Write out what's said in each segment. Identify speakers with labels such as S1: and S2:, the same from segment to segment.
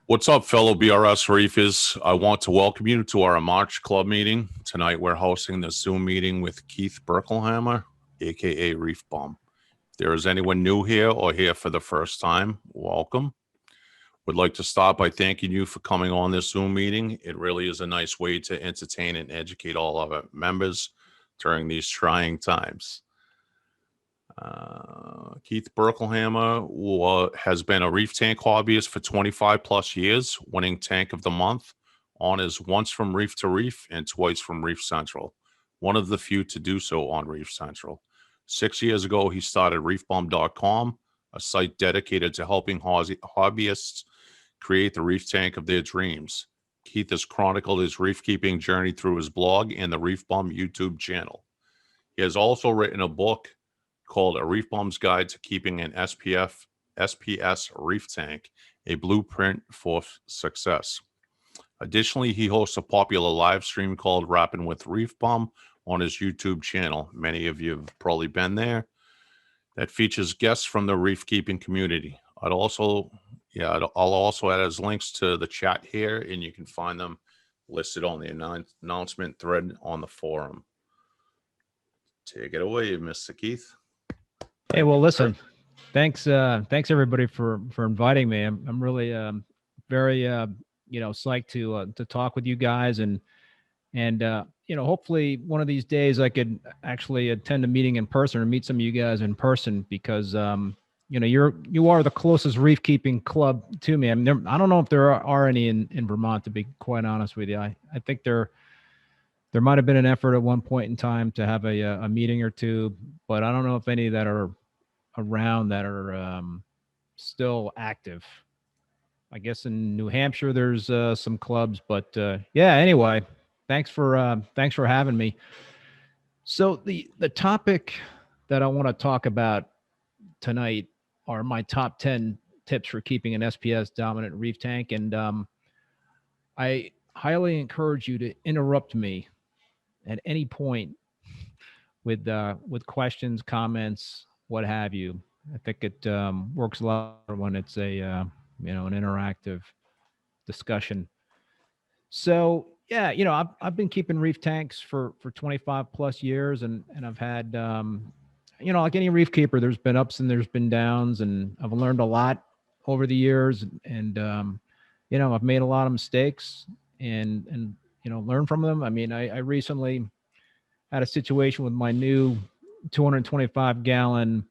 S1: What's up, fellow BRS Reefers? I want to welcome you to our March club meeting. Tonight, we're hosting the Zoom meeting with Keith Berkelhammer, aka ReefBum. If there is anyone new here or here for the first time, welcome. Would like to start by thanking you for coming on this Zoom meeting. It really is a nice way to entertain and educate all of our members during these trying times. Keith Berkelhammer has been a reef tank hobbyist for 25 plus years, winning Tank of the Month honors once from Reef to Reef and twice from Reef Central, one of the few to do so on Reef Central. 6 years ago, he started ReefBum.com, a site dedicated to helping hobbyists create the reef tank of their dreams. Keith has chronicled his reef keeping journey through his blog and the ReefBum YouTube channel. He has also written a book called A Reef Bum's Guide to Keeping an SPS Reef Tank, a blueprint for success. Additionally, he hosts a popular live stream called Rapping with Reef Bum on his YouTube channel. Many of you have probably been there. That features guests from the reef keeping community. I'll also add his links to the chat here, and you can find them listed on the announcement thread on the forum. Take it away, Mr. Keith.
S2: Hey, well, listen, thanks everybody for inviting me. I'm really very psyched to talk with you guys and hopefully one of these days I could actually attend a meeting in person or meet some of you guys in person because you are the closest reef keeping club to me. I mean, I don't know if there are any in Vermont, to be quite honest with you. I think there might have been an effort at one point in time to have a meeting or two, but I don't know if any that are around that are still active. I guess in New Hampshire there's some clubs, but yeah. Anyway, thanks for having me. So the topic that I want to talk about tonight are my top 10 tips for keeping an SPS dominant reef tank, and I highly encourage you to interrupt me at any point with questions, comments, what have you. I think it works a lot when it's an interactive discussion. So yeah, I've been keeping reef tanks for 25 plus years, and I've had like any reef keeper, there's been ups and there's been downs, and I've learned a lot over the years, and I've made a lot of mistakes and learn from them. I mean, I recently had a situation with my new 225 gallon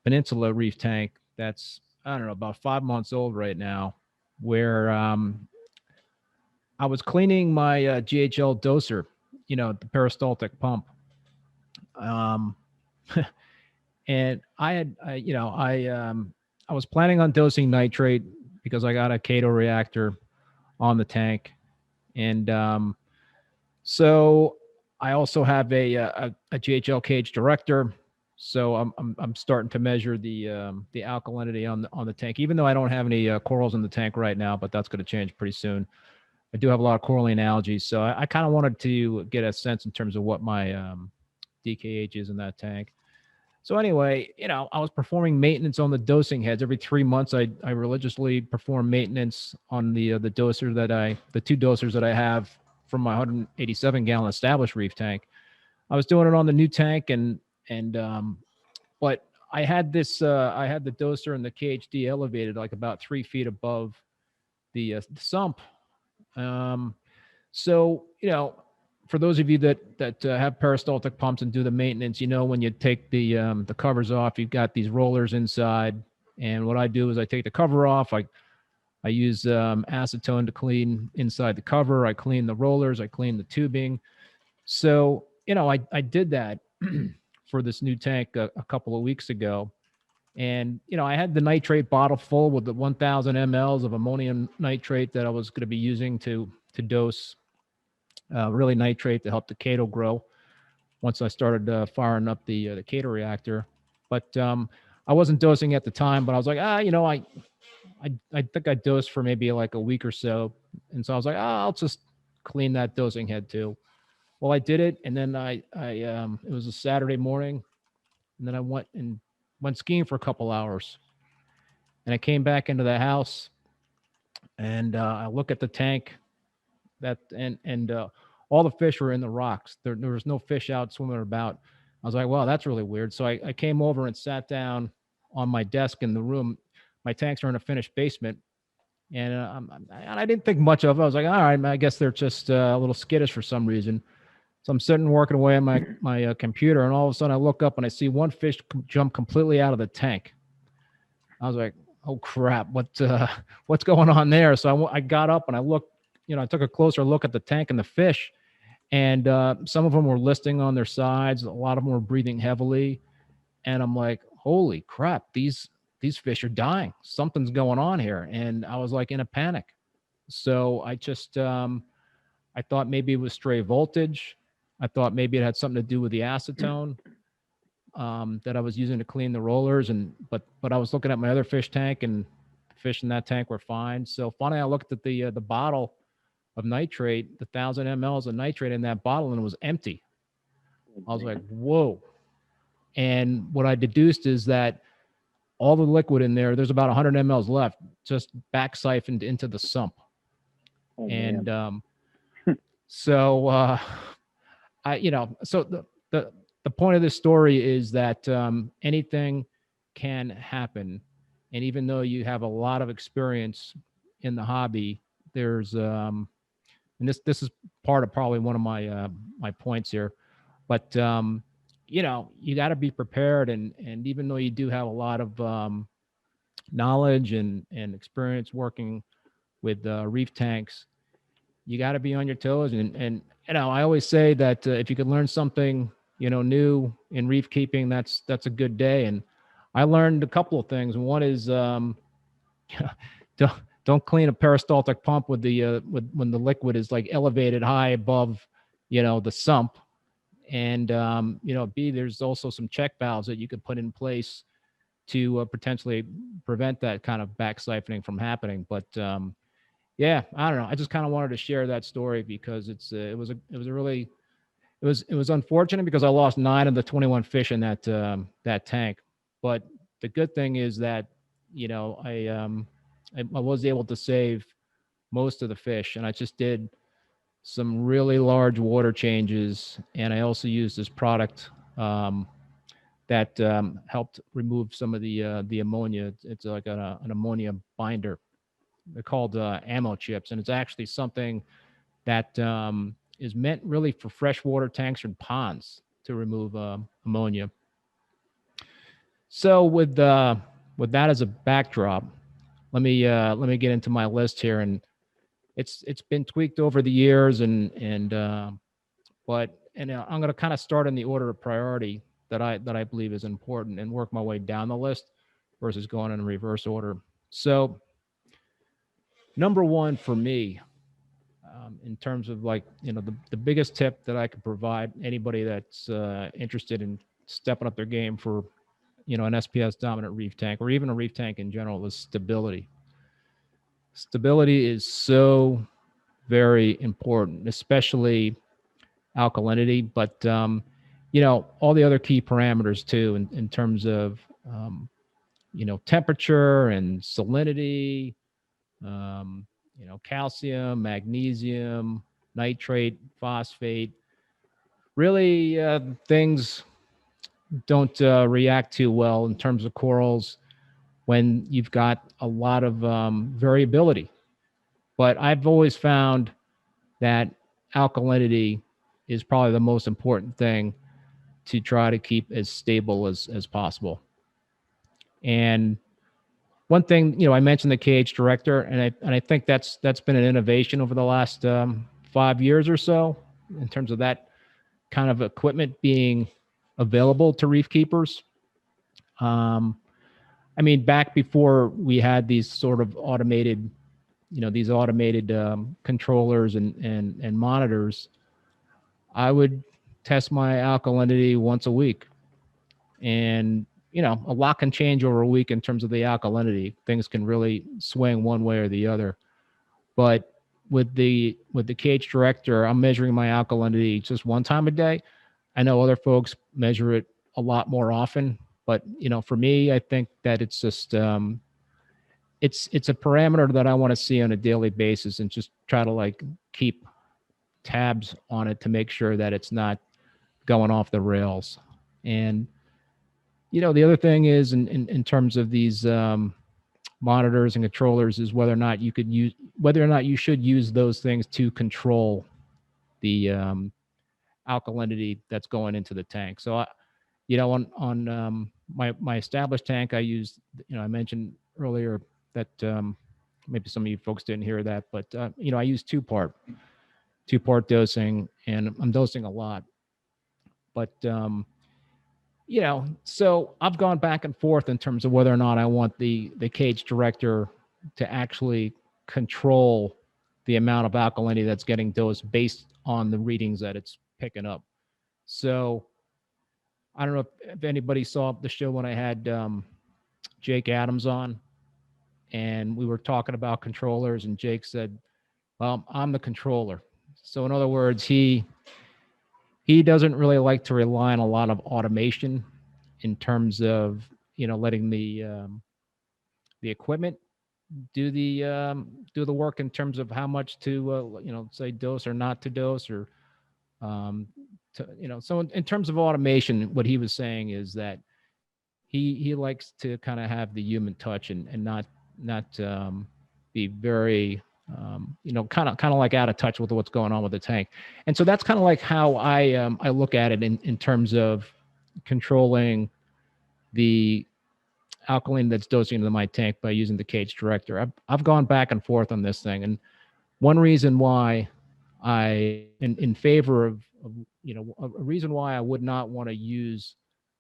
S2: Peninsula reef tank that's, I don't know, about 5 months old right now, where I was cleaning my GHL doser, the peristaltic pump. And I was planning on dosing nitrate because I got a Cato reactor on the tank. And so I also have a GHL cage director. So I'm starting to measure the alkalinity on the tank, even though I don't have any corals in the tank right now, but that's going to change pretty soon. I do have a lot of coralline algae, so I kind of wanted to get a sense in terms of what my DKH is in that tank. So anyway, I was performing maintenance on the dosing heads every 3 months. I religiously perform maintenance on the doser the two dosers that I have from my 187 gallon established reef tank. I was doing it on the new tank, but I had the doser and the KHD elevated like about 3 feet above the sump. So for those of you that have peristaltic pumps and do the maintenance, when you take the covers off, you've got these rollers inside. And what I do is I take the cover off. I use acetone to clean inside the cover. I clean the rollers. I clean the tubing. So I did that for this new tank a couple of weeks ago. And, I had the nitrate bottle full with the 1,000 mLs of ammonium nitrate that I was going to be using to dose really nitrate to help the Cato grow once I started firing up the Cato reactor. But I wasn't dosing at the time, but I was like, I think I dosed for maybe like a week or so. And so I was like, I'll just clean that dosing head too. Well, I did it. And then it was a Saturday morning. And then I went skiing for a couple hours. And I came back into the house And I look at the tank and all the fish were in the rocks. There was no fish out swimming about. I was like, wow, that's really weird. So I came over and sat down on my desk in the room. My tanks are in a finished basement. And I didn't think much of it. I was like, all right, I guess they're just a little skittish for some reason. So I'm sitting working away on my computer, and all of a sudden I look up and I see one fish jump completely out of the tank. I was like, oh crap, what's going on there? So I got up and I looked, I took a closer look at the tank and the fish, and some of them were listing on their sides. A lot of them were breathing heavily, and I'm like, holy crap, these fish are dying. Something's going on here, and I was like in a panic. So I just I thought maybe it was stray voltage. I thought maybe it had something to do with the acetone that I was using to clean the rollers, but I was looking at my other fish tank, and the fish in that tank were fine. So finally, I looked at the bottle of nitrate, the 1,000 mLs of nitrate in that bottle, and it was empty. I was like, whoa. And what I deduced is that all the liquid in there's about 100 mLs left, just back siphoned into the sump.
S3: Oh,
S2: and
S3: man.
S2: so the point of this story is that anything can happen. And even though you have a lot of experience in the hobby, there's and this is part of probably one of my my points here, but you got to be prepared, and even though you do have a lot of knowledge and experience working with reef tanks, you got to be on your toes. And I always say that if you could learn something new in reef keeping, that's a good day. And I learned a couple of things. One is don't clean a peristaltic pump with the when the liquid is like elevated high above the sump. And B, there's also some check valves that you could put in place to potentially prevent that kind of back siphoning from happening. But yeah, I don't know. I just kind of wanted to share that story because it was unfortunate because I lost 9 of the 21 fish in that tank. But the good thing is that I was able to save most of the fish, and I just did some really large water changes, and I also used this product that helped remove some of the ammonia. It's like an ammonia binder. They're called ammo chips, and it's actually something that is meant really for freshwater tanks and ponds to remove ammonia. So with that as a backdrop, let me get into my list here, and it's been tweaked over the years, but I'm going to kind of start in the order of priority that I believe is important and work my way down the list versus going in reverse order. So number one for me, in terms of the biggest tip that I could provide anybody that's interested in stepping up their game for an SPS dominant reef tank or even a reef tank in general is stability. Stability is so very important, especially alkalinity, but all the other key parameters too, in terms of temperature and salinity, calcium, magnesium, nitrate, phosphate. Really, things don't react too well in terms of corals when you've got a lot of variability. But I've always found that alkalinity is probably the most important thing to try to keep as stable as possible. And one thing, I mentioned the KH Director, and I think that's been an innovation over the last 5 years or so in terms of that kind of equipment being available to reef keepers. Back before we had these sort of automated, controllers and monitors, I would test my alkalinity once a week. And, a lot can change over a week in terms of the alkalinity. Things can really swing one way or the other. But with the KH Director, I'm measuring my alkalinity just one time a day. I know other folks measure it a lot more often, but for me, I think that it's just it's a parameter that I want to see on a daily basis and just try to like keep tabs on it to make sure that it's not going off the rails. And the other thing is in terms of these monitors and controllers is whether or not you should use those things to control the alkalinity that's going into the tank. So on my established tank, I used, I mentioned earlier that maybe some of you folks didn't hear that, but I use two-part dosing, and I'm dosing a lot. But so I've gone back and forth in terms of whether or not I want the cage director to actually control the amount of alkalinity that's getting dosed based on the readings that it's picking up. So I don't know if anybody saw the show when I had Jake Adams on, and we were talking about controllers, and Jake said, well, I'm the controller. So in other words, he doesn't really like to rely on a lot of automation in terms of letting the equipment do the work in terms of how much to say dose or not to dose, or so in terms of automation, what he was saying is that he likes to kind of have the human touch and not be very kind of like out of touch with what's going on with the tank. And so that's kind of like how I look at it in terms of controlling the alkaline that's dosing into my tank by using the cage director. I've gone back and forth on this thing, and one reason why I in favor of a reason why I would not want to use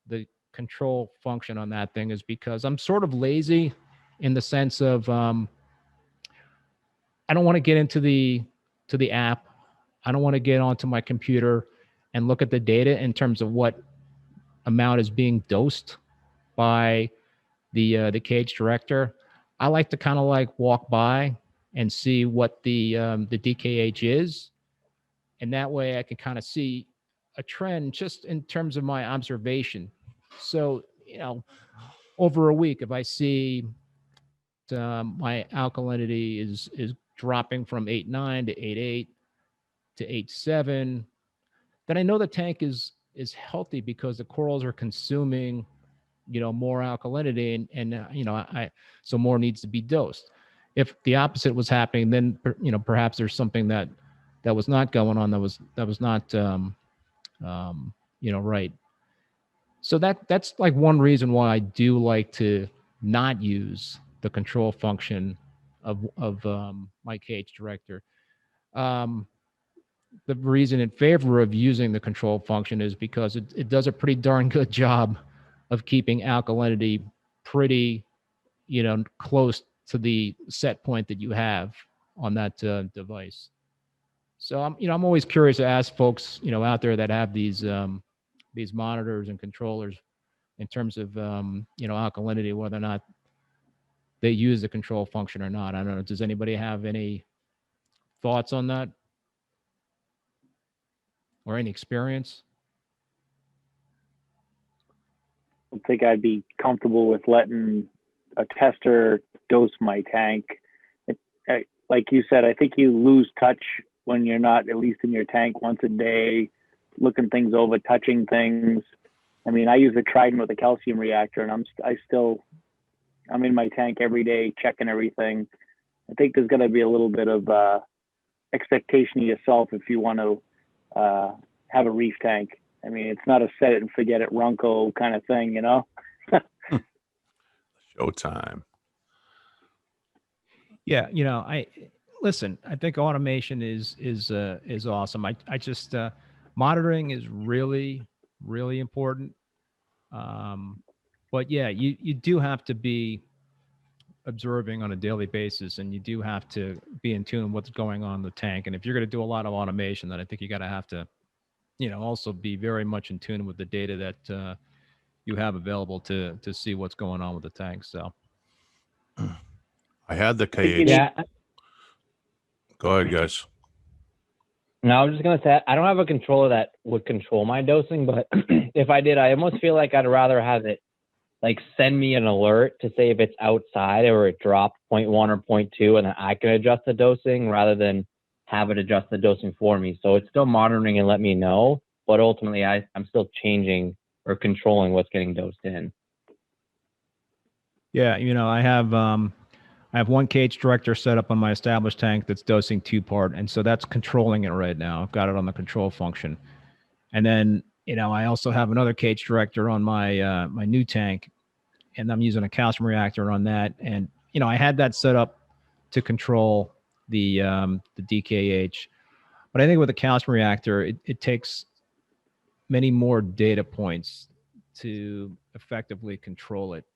S2: the control function on that thing is because I'm sort of lazy in the sense of I don't want to get into the app. I don't want to get onto my computer and look at the data in terms of what amount is being dosed by the cage director. I like to kind of like walk by and see what the DKH is, and that way I can kind of see a trend just in terms of my observation. So over a week, if I see my alkalinity is dropping from 8.9 to 8.8 to 8.7, then I know the tank is healthy because the corals are consuming more alkalinity, and so more needs to be dosed. If the opposite was happening, then perhaps there's something that was not going on, that was not right. So that's like one reason why I do like to not use the control function of my cage director. The reason in favor of using the control function is because it does a pretty darn good job of keeping alkalinity pretty, close to the set point that you have on that device. So I'm always curious to ask folks, out there that have these monitors and controllers in terms of, alkalinity, whether or not they use the control function or not. I don't know. Does anybody have any thoughts on that or any experience?
S3: I think I'd be comfortable with letting a tester dose my tank. Like you said, I think you lose touch when you're not at least in your tank once a day, looking things over, touching things. I mean, I use a Trident with a calcium reactor, and I'm in my tank every day checking everything. I think there's going to be a little bit of expectation of yourself if you want to have a reef tank. I mean, it's not a set it and forget it Runco kind of thing,
S1: Showtime.
S2: Yeah, I think automation is awesome. I just monitoring is really, really important. But yeah, you do have to be observing on a daily basis, and you do have to be in tune with what's going on in the tank. And if you're going to do a lot of automation, then I think you got to have to, also be very much in tune with the data that you have available to see what's going on with the tank. So
S1: I had the KH.
S4: Yeah.
S1: Go ahead, guys.
S4: No, I was just going to say, I don't have a controller that would control my dosing, but if I did, I almost feel like I'd rather have it like send me an alert to say if it's outside or it dropped 0.1 or 0.2, and then I can adjust the dosing rather than have it adjust the dosing for me. So it's still monitoring and let me know, but ultimately I'm still changing or controlling what's getting dosed in.
S2: Yeah, I have one cage director set up on my established tank that's dosing 2-part, and so that's controlling it right now. I've got it on the control function. And then, I also have another cage director on my my new tank, and I'm using a calcium reactor on that. And, I had that set up to control the DKH. But I think with a calcium reactor, it takes many more data points to effectively control it.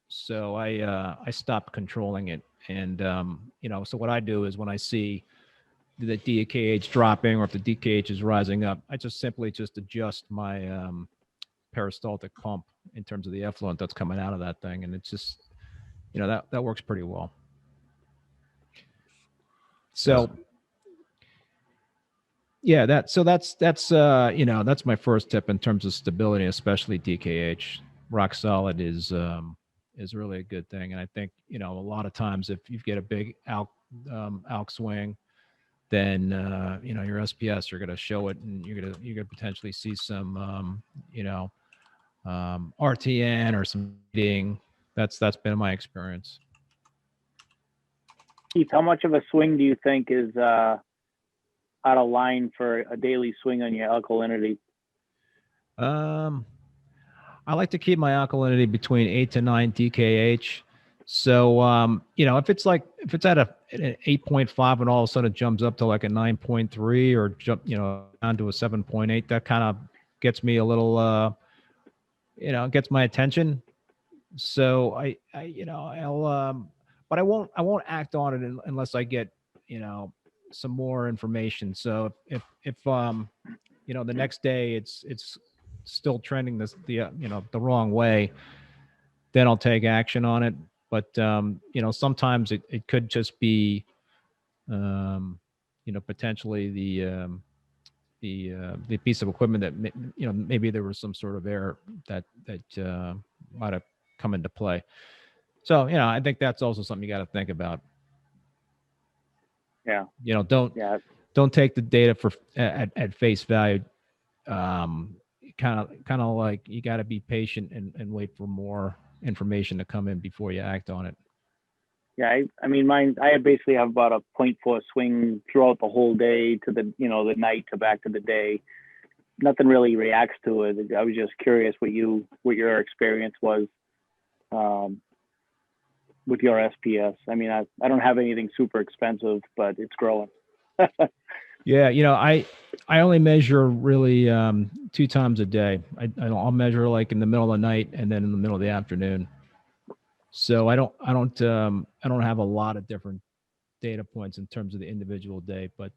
S2: So I stopped controlling it. And, so what I do is when I see the DKH dropping or if the DKH is rising up, I just simply adjust my peristaltic pump in terms of the effluent that's coming out of that thing. And it's just, that works pretty well. So yeah, that's my first tip in terms of stability, especially DKH. Rock solid is really a good thing. And I think, a lot of times if you get a big alk swing, then your SPS, you're going to show it, and you're going to potentially see some RTN or some ding. That's been my experience.
S3: Keith, how much of a swing do you think is out of line for a daily swing on your alkalinity?
S2: I like to keep my alkalinity between 8 to 9 DKH. So, if it's at an 8.5 and all of a sudden it jumps up to like a 9.3 or jump, down to a 7.8, that kind of gets me a little, gets my attention. So I'll, but I won't act on it unless I get, some more information. So if the next day it's still trending the wrong way, then I'll take action on it. But sometimes it could just be potentially the piece of equipment that maybe there was some sort of error that might have come into play. So I think that's also something you got to think about.
S3: Yeah.
S2: Don't take the data at face value. Kind of like you got to be patient and wait for more information to come in before you act on it.
S3: Yeah, I mean, I basically have about a 0.4 swing throughout the whole day to the night to back to the day. Nothing really reacts to it. I was just curious what your experience was with your SPS. I mean, I don't have anything super expensive, but it's growing.
S2: Yeah, I only measure really 2 times a day. I'll measure like in the middle of the night and then in the middle of the afternoon. So I don't have a lot of different data points in terms of the individual day, but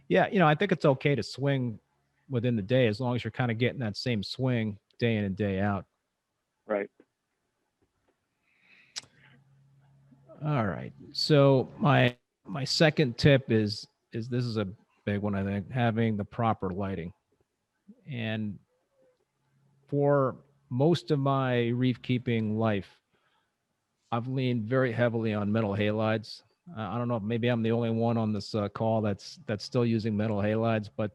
S2: yeah, I think it's okay to swing within the day as long as you're kind of getting that same swing day in and day out.
S3: Right.
S2: All right. So my second tip is this is a big one, I think, having the proper lighting. And for most of my reef keeping life, I've leaned very heavily on metal halides. I don't know, maybe I'm the only one on this call that's still using metal halides, but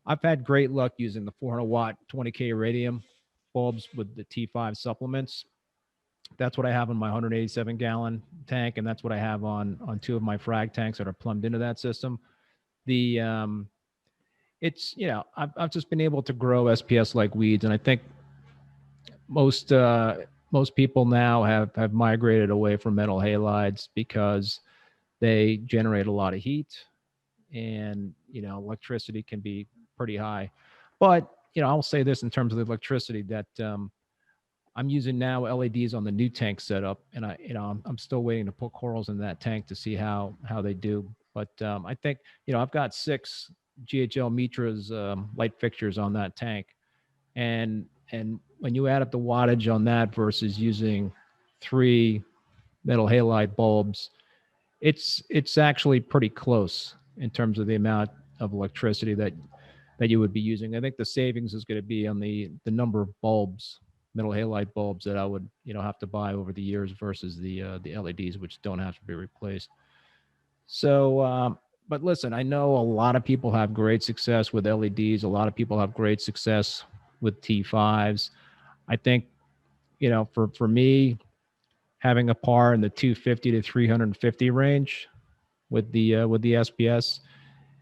S2: I've had great luck using the 400 watt 20K iridium bulbs with the T5 supplements. That's what I have in my 187 gallon tank, and that's what I have on 2 of my frag tanks that are plumbed into that system. It's I've just been able to grow SPS like weeds, and I think most people now have migrated away from metal halides because they generate a lot of heat, and electricity can be pretty high. But I'll say this in terms of the electricity that I'm using now LEDs on the new tank setup, and I'm still waiting to put corals in that tank to see how they do. But I think I've got 6 GHL Mitras light fixtures on that tank, and when you add up the wattage on that versus using 3 metal halide bulbs, it's actually pretty close in terms of the amount of electricity that you would be using. I think the savings is going to be on the number of bulbs middle halide bulbs that I would, have to buy over the years versus the LEDs, which don't have to be replaced. So, but listen, I know a lot of people have great success with LEDs. A lot of people have great success with T5s. I think, for me, having a par in the 250 to 350 range with the SPS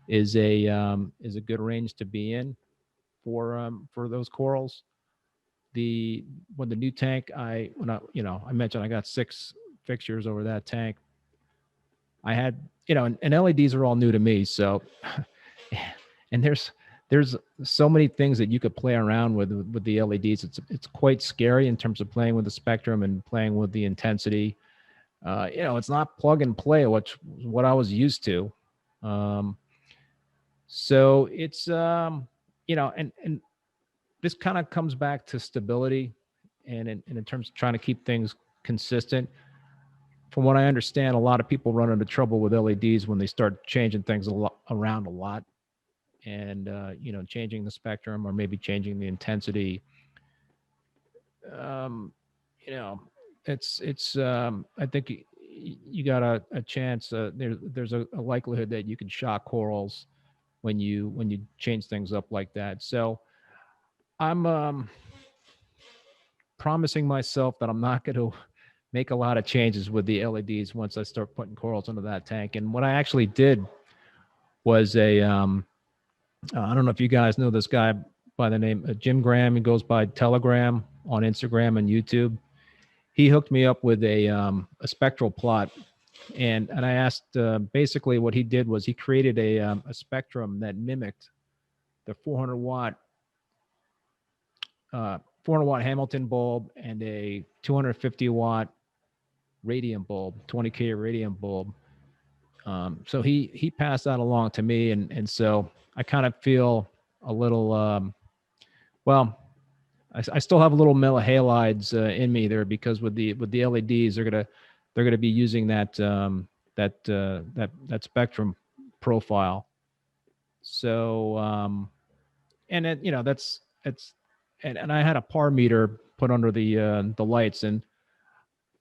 S2: is a good range to be in for those corals. When the new tank, I mentioned I got 6 fixtures over that tank. I had, and LEDs are all new to me. So, and there's so many things that you could play around with the LEDs. It's quite scary in terms of playing with the spectrum and playing with the intensity. It's not plug and play, which was what I was used to. So it's, and this kind of comes back to stability and in terms of trying to keep things consistent. From what I understand, a lot of people run into trouble with LEDs when they start changing things around a lot and, changing the spectrum or maybe changing the intensity. It's I think you got a chance. There's a likelihood that you can shock corals when you change things up like that. So I'm promising myself that I'm not going to make a lot of changes with the LEDs once I start putting corals into that tank. And what I actually did was I don't know if you guys know this guy by the name of Jim Graham. He goes by Telegram on Instagram and YouTube. He hooked me up with a spectral plot. And I asked, basically what he did was he created a spectrum that mimicked the 400 watt Hamilton bulb and a 250 watt radium bulb, 20K radium bulb. So he passed that along to me. And so I kind of feel a little, I still have a little halides in me there because with the LEDs, they're gonna be using that spectrum profile. So and it, and I had a par meter put under the lights, and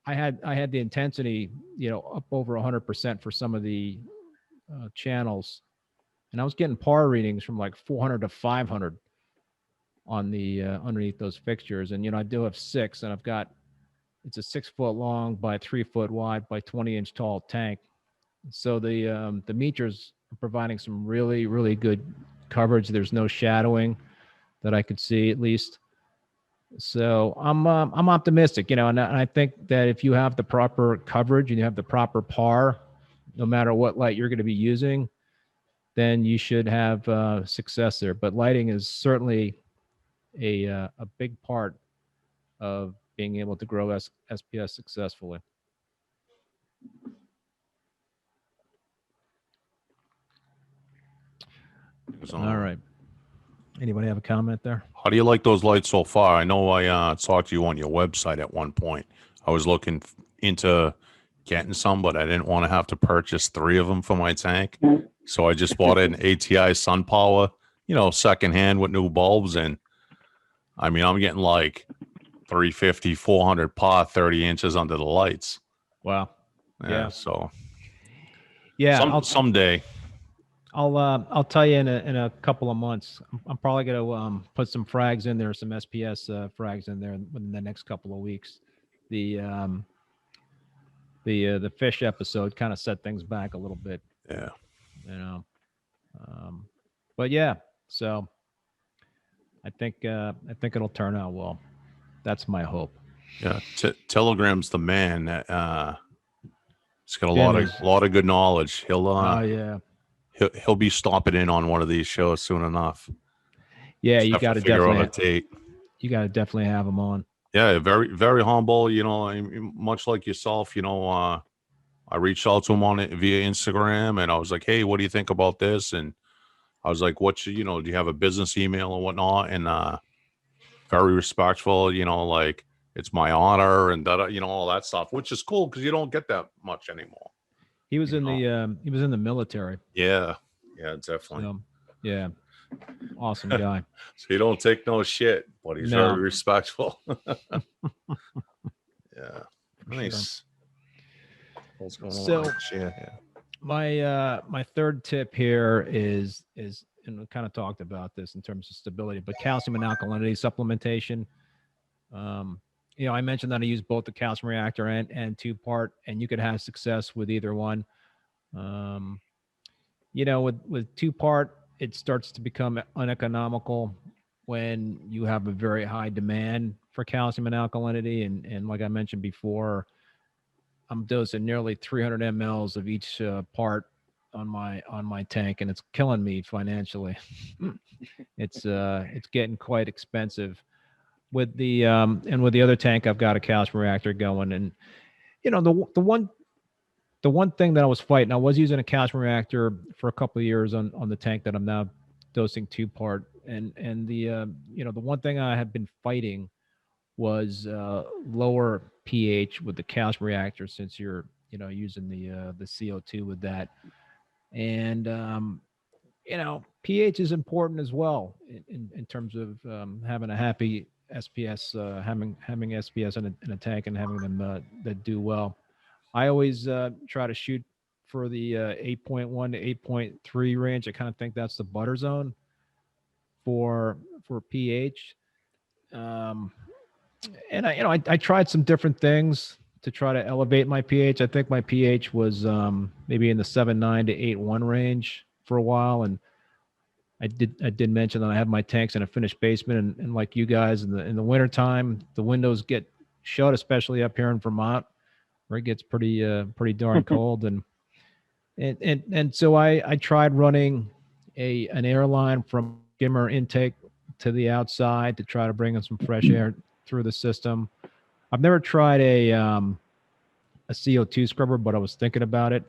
S2: I had the intensity up over 100% for some of the channels, and I was getting par readings from like 400 to 500 on the underneath those fixtures. And I do have 6, and it's a 6 foot long by 3 foot wide by 20-inch tall tank. So the meters are providing some really, really good coverage. There's no shadowing that I could see, at least. So I'm optimistic, and I think that if you have the proper coverage and you have the proper par, no matter what light you're going to be using, then you should have success there. But lighting is certainly a big part of being able to grow SPS successfully. All right. Anybody have a comment there?
S1: How do you like those lights so far? I know I talked to you on your website at one point. I was looking into getting some, but I didn't want to have to purchase 3 of them for my tank. So I just bought an ATI Sun Power, secondhand with new bulbs. And I mean, I'm getting like 350, 400 par, 30 inches under the lights.
S2: Wow.
S1: Yeah. So
S2: yeah,
S1: someday.
S2: I'll tell you in a couple of months. I'm probably gonna put some frags in there, some SPS frags in there within the next couple of weeks. The fish episode kind of set things back a little bit.
S1: Yeah.
S2: But yeah, so I think it'll turn out well. That's my hope.
S1: Yeah, Telegram's the man. He's got a lot of good knowledge. He'll be stopping in on one of these shows soon enough.
S2: Yeah, you got to definitely have him on.
S1: Yeah, very, very humble. Much like yourself. I reached out to him on it via Instagram, and I was like, "Hey, what do you think about this?" And I was like, "Do you have a business email or whatnot?" And very respectful. Like, it's my honor and that, all that stuff, which is cool because you don't get that much anymore.
S2: He was in the military.
S1: Yeah, definitely.
S2: Yeah. Awesome guy.
S1: So you don't take no shit, but he's
S2: No.
S1: very respectful. Yeah.
S2: For
S1: Nice. What's going
S2: So-
S1: on? Yeah, yeah.
S2: My third tip here is and we kind of talked about this in terms of stability, but calcium and alkalinity supplementation. I mentioned that I use both the calcium reactor and two-part, and you could have success with either one. With two-part, it starts to become uneconomical when you have a very high demand for calcium and alkalinity, and like I mentioned before, I'm dosing nearly 300 mLs of each part on my tank, and it's killing me financially. It's getting quite expensive. With the other tank, I've got a calcium reactor going, and the one thing that I was fighting, I was using a calcium reactor for a couple of years on the tank that I'm now dosing two-part, and the one thing I have been fighting was lower pH with the calcium reactor, since you're using the CO2 with that, and pH is important as well in terms of having a happy SPS, having SPS in a tank and having them that do well. I always try to shoot for the 8.1 to 8.3 range. I kind of think that's the butter zone for pH. And I tried some different things to try to elevate my pH. I think my pH was maybe in the 7.9 to 8.1 range for a while, and I did mention that I have my tanks in a finished basement, and like you guys in the wintertime, the windows get shut, especially up here in Vermont, where it gets pretty darn cold, and so I tried running an air line from skimmer intake to the outside to try to bring in some fresh air through the system. I've never tried a CO2 scrubber, but I was thinking about it.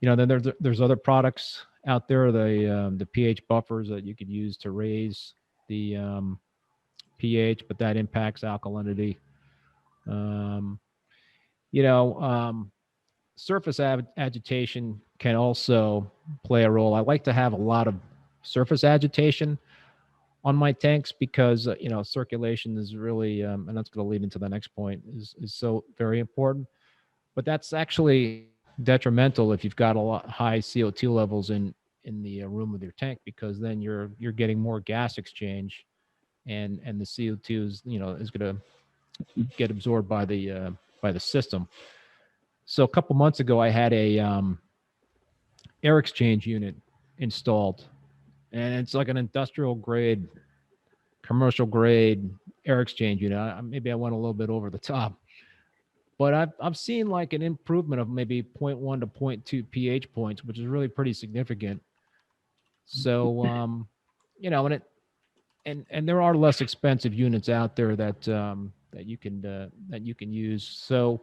S2: Then there's other products out there, the pH buffers that you could use to raise the pH, but that impacts alkalinity. Surface agitation can also play a role. I like to have a lot of surface agitation on my tanks because circulation is really and that's going to lead into the next point, is so very important. But that's actually detrimental if you've got a lot high CO2 levels in the room with your tank, because then you're getting more gas exchange, and the CO2 is is going to get absorbed by the system. So a couple months ago, I had a air exchange unit installed, and it's like an industrial grade, commercial grade air exchange unit. Maybe I went a little bit over the top, but I've seen like an improvement of maybe 0.1 to 0.2 pH points, which is really pretty significant. So and there are less expensive units out there that you can use. So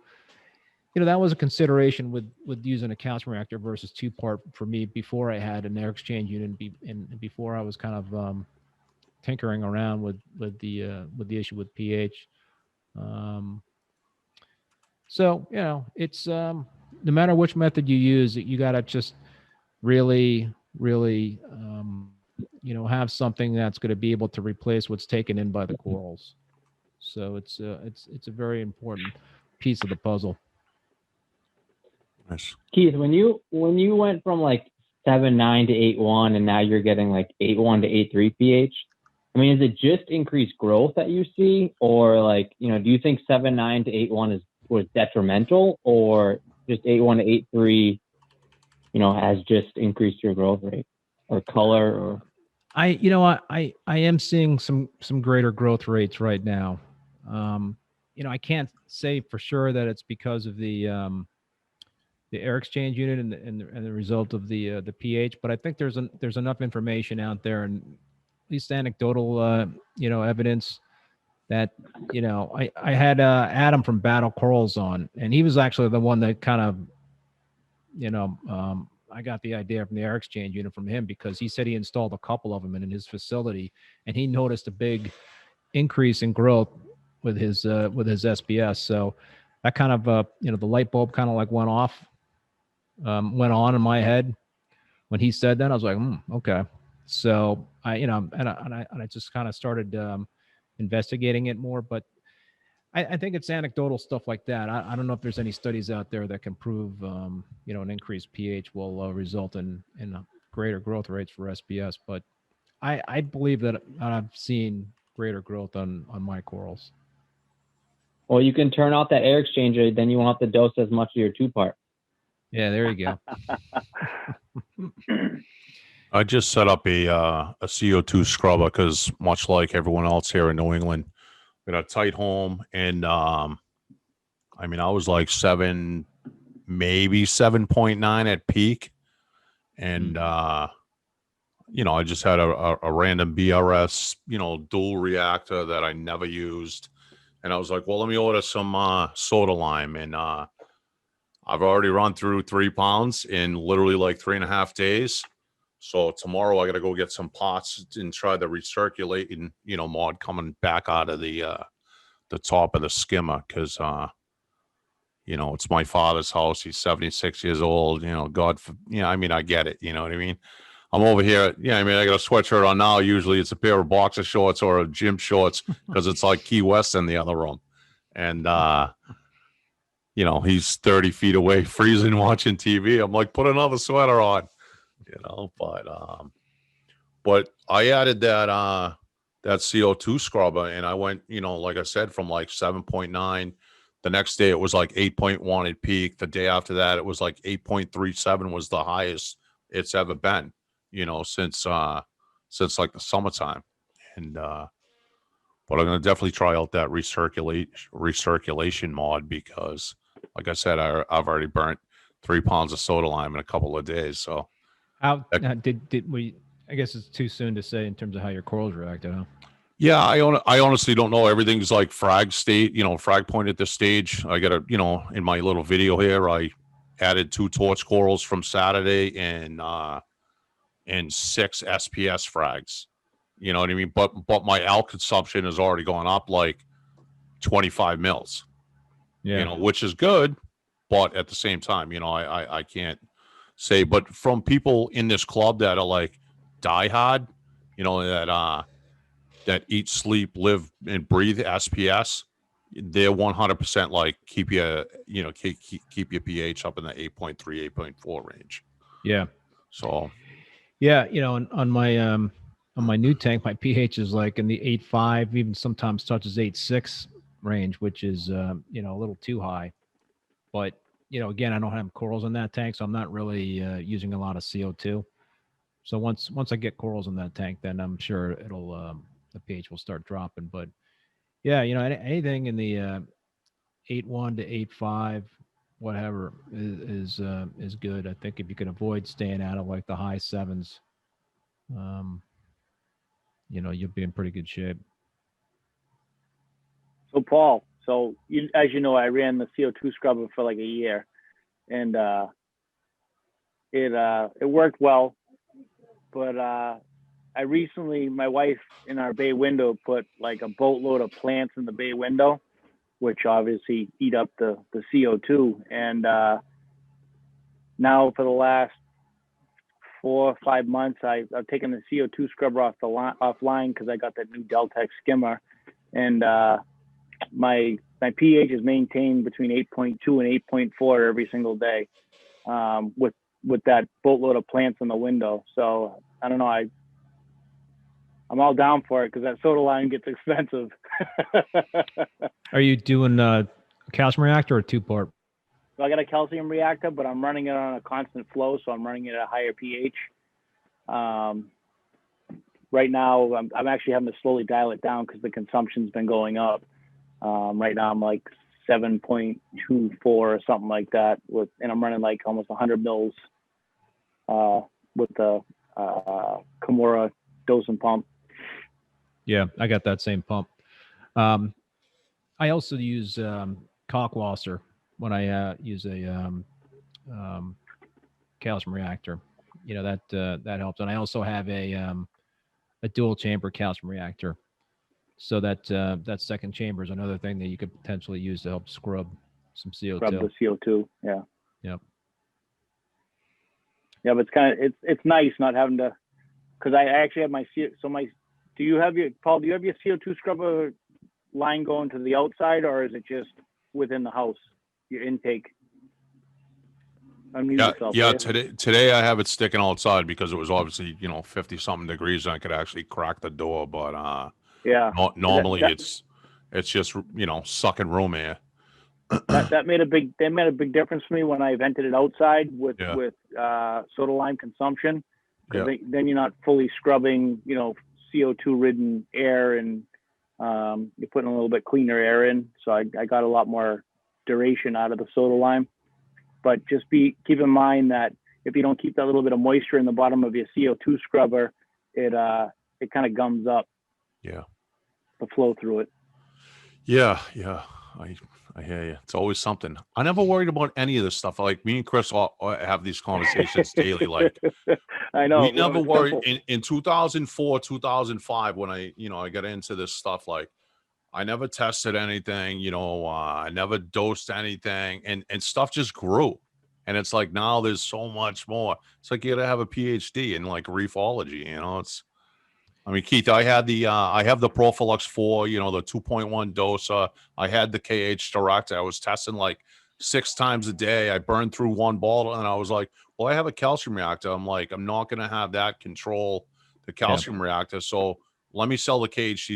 S2: that was a consideration with using a calcium reactor versus two-part for me before I had an air exchange unit, and before I was kind of tinkering around with the issue with pH. So it's no matter which method you use, you got to just really have something that's going to be able to replace what's taken in by the corals. So it's a very important piece of the puzzle.
S1: Nice.
S4: Keith, when you went from like 7.9 to 8.1 and now you're getting like 8.1 to 8.3 pH, I mean, is it just increased growth that you see, or like do you think 7.9 to 8.1 was detrimental, or just 8.1 to 8.3 has just increased your growth rate or color? Or
S2: I am seeing some greater growth rates right now. I can't say for sure that it's because of the air exchange unit and the result of the pH, but I think there's enough information out there, and at least anecdotal evidence that I had Adam from Battle Corals on, and he was actually the one that kind of I got the idea from the air exchange unit from him, because he said he installed a couple of them in his facility, and he noticed a big increase in growth with his SPS. So that kind of the light bulb kind of like went on in my head when he said that. I was like, okay. So I just kind of started investigating it more, but I think it's anecdotal stuff like that. I don't know if there's any studies out there that can prove, an increased pH will result in greater growth rates for SPS, but I believe that I've seen greater growth on my corals.
S4: Well, you can turn off that air exchanger, then you won't have to dose as much of your 2-part.
S2: Yeah, there you go.
S1: I just set up a CO2 scrubber because much like everyone else here in New England, in a tight home, and I was like 7.9 at peak, and I just had a random BRS, dual reactor that I never used, and I was like, well, let me order some soda lime, and I've already run through 3 pounds in literally like 3.5 days. So tomorrow I got to go get some pots and try the recirculating, mod coming back out of the top of the skimmer, because it's my father's house. He's 76 years old. God, I get it. You know what I mean? I'm over here. I got a sweatshirt on now. Usually it's a pair of boxer shorts or a gym shorts because it's like Key West in the other room, and he's 30 feet away, freezing, watching TV. I'm like, put another sweater on. But I added that CO2 scrubber, and I went, like I said, from like 7.9. The next day it was like 8.1 at peak. The day after that it was like 8.37 was the highest it's ever been, since like the summertime. And but I'm gonna definitely try out that recirculation mod, because, like I said, I've already burnt 3 pounds of soda lime in a couple of days. So.
S2: How did we? I guess it's too soon to say in terms of how your corals reacted, huh?
S1: Yeah, I honestly don't know. Everything's like frag state, frag point at this stage. I got in my little video here, I added 2 torch corals from Saturday and 6 SPS frags. You know what I mean? But my alk consumption has already gone up like 25 mils.
S2: Yeah.
S1: Which is good, but at the same time, I can't say. But from people in this club that are like diehard, that eat, sleep, live, and breathe SPS, they're 100% like keep your pH up in the 8.3, 8.4 range.
S2: Yeah.
S1: So.
S2: Yeah, on my new tank, my pH is like in the 8.5, even sometimes touches 8.6 range, which is a little too high. But again, I don't have corals in that tank, so I'm not really using a lot of CO2. So once I get corals in that tank, then I'm sure it'll the pH will start dropping. But yeah, anything in the 8.1 to 8.5, whatever, is good. I think if you can avoid staying out of like the high 7s, you'll be in pretty good shape.
S3: So Paul, as you know, I ran the CO2 scrubber for like a year, and it worked well. But I recently, my wife in our bay window put like a boatload of plants in the bay window, which obviously eat up the CO2. And now for the last 4 or 5 months, I've taken the CO2 scrubber offline because I got that new Deltec skimmer, and my pH is maintained between 8.2 and 8.4 every single day, with that boatload of plants in the window. So I don't know, I'm all down for it because that soda lime gets expensive.
S2: Are you doing a calcium reactor or 2-part?
S3: So I got a calcium reactor, but I'm running it on a constant flow, so I'm running it at a higher pH. Right now, I'm actually having to slowly dial it down because the consumption's been going up. Right now, I'm like 7.24 or something like that, and I'm running like almost 100 mils with the Kimura dosing pump.
S2: Yeah, I got that same pump. I also use Kalkwasser when I use a calcium reactor. That helps. And I also have a dual chamber calcium reactor. So that second chamber is another thing that you could potentially use to help scrub some CO2.
S3: Scrub the CO2, yeah.
S2: Yep.
S3: Yeah, but it's nice not having to because I actually have my do you have your CO2 scrubber line going to the outside, or is it just within the house, your intake?
S1: Yeah. Today I have it sticking outside because it was obviously 50 something degrees and I could actually crack the door. But normally it's just sucking room air.
S3: that made a big difference for me when I vented it outside with soda lime consumption. Because then you're not fully scrubbing CO2 ridden air, and you're putting a little bit cleaner air in. So I got a lot more duration out of the soda lime. But just keep in mind that if you don't keep that little bit of moisture in the bottom of your CO2 scrubber, it kind of gums up.
S1: Yeah.
S3: The flow through it.
S1: Yeah. I hear you. It's always something. I never worried about any of this stuff. Like me and Chris all have these conversations daily. Like
S3: I know
S1: we never worried in 2004, 2005 when I got into this stuff. Like I never tested anything, I never dosed anything, and stuff just grew. And it's like now there's so much more. It's like you got to have a PhD in like reefology, Keith, I have the Profilux 4, the 2.1 doser. I had the KH Direct. I was testing like 6 times a day. I burned through one bottle and I was like, well, I have a calcium reactor. I'm like, I'm not going to have that control the calcium reactor. So let me sell the KH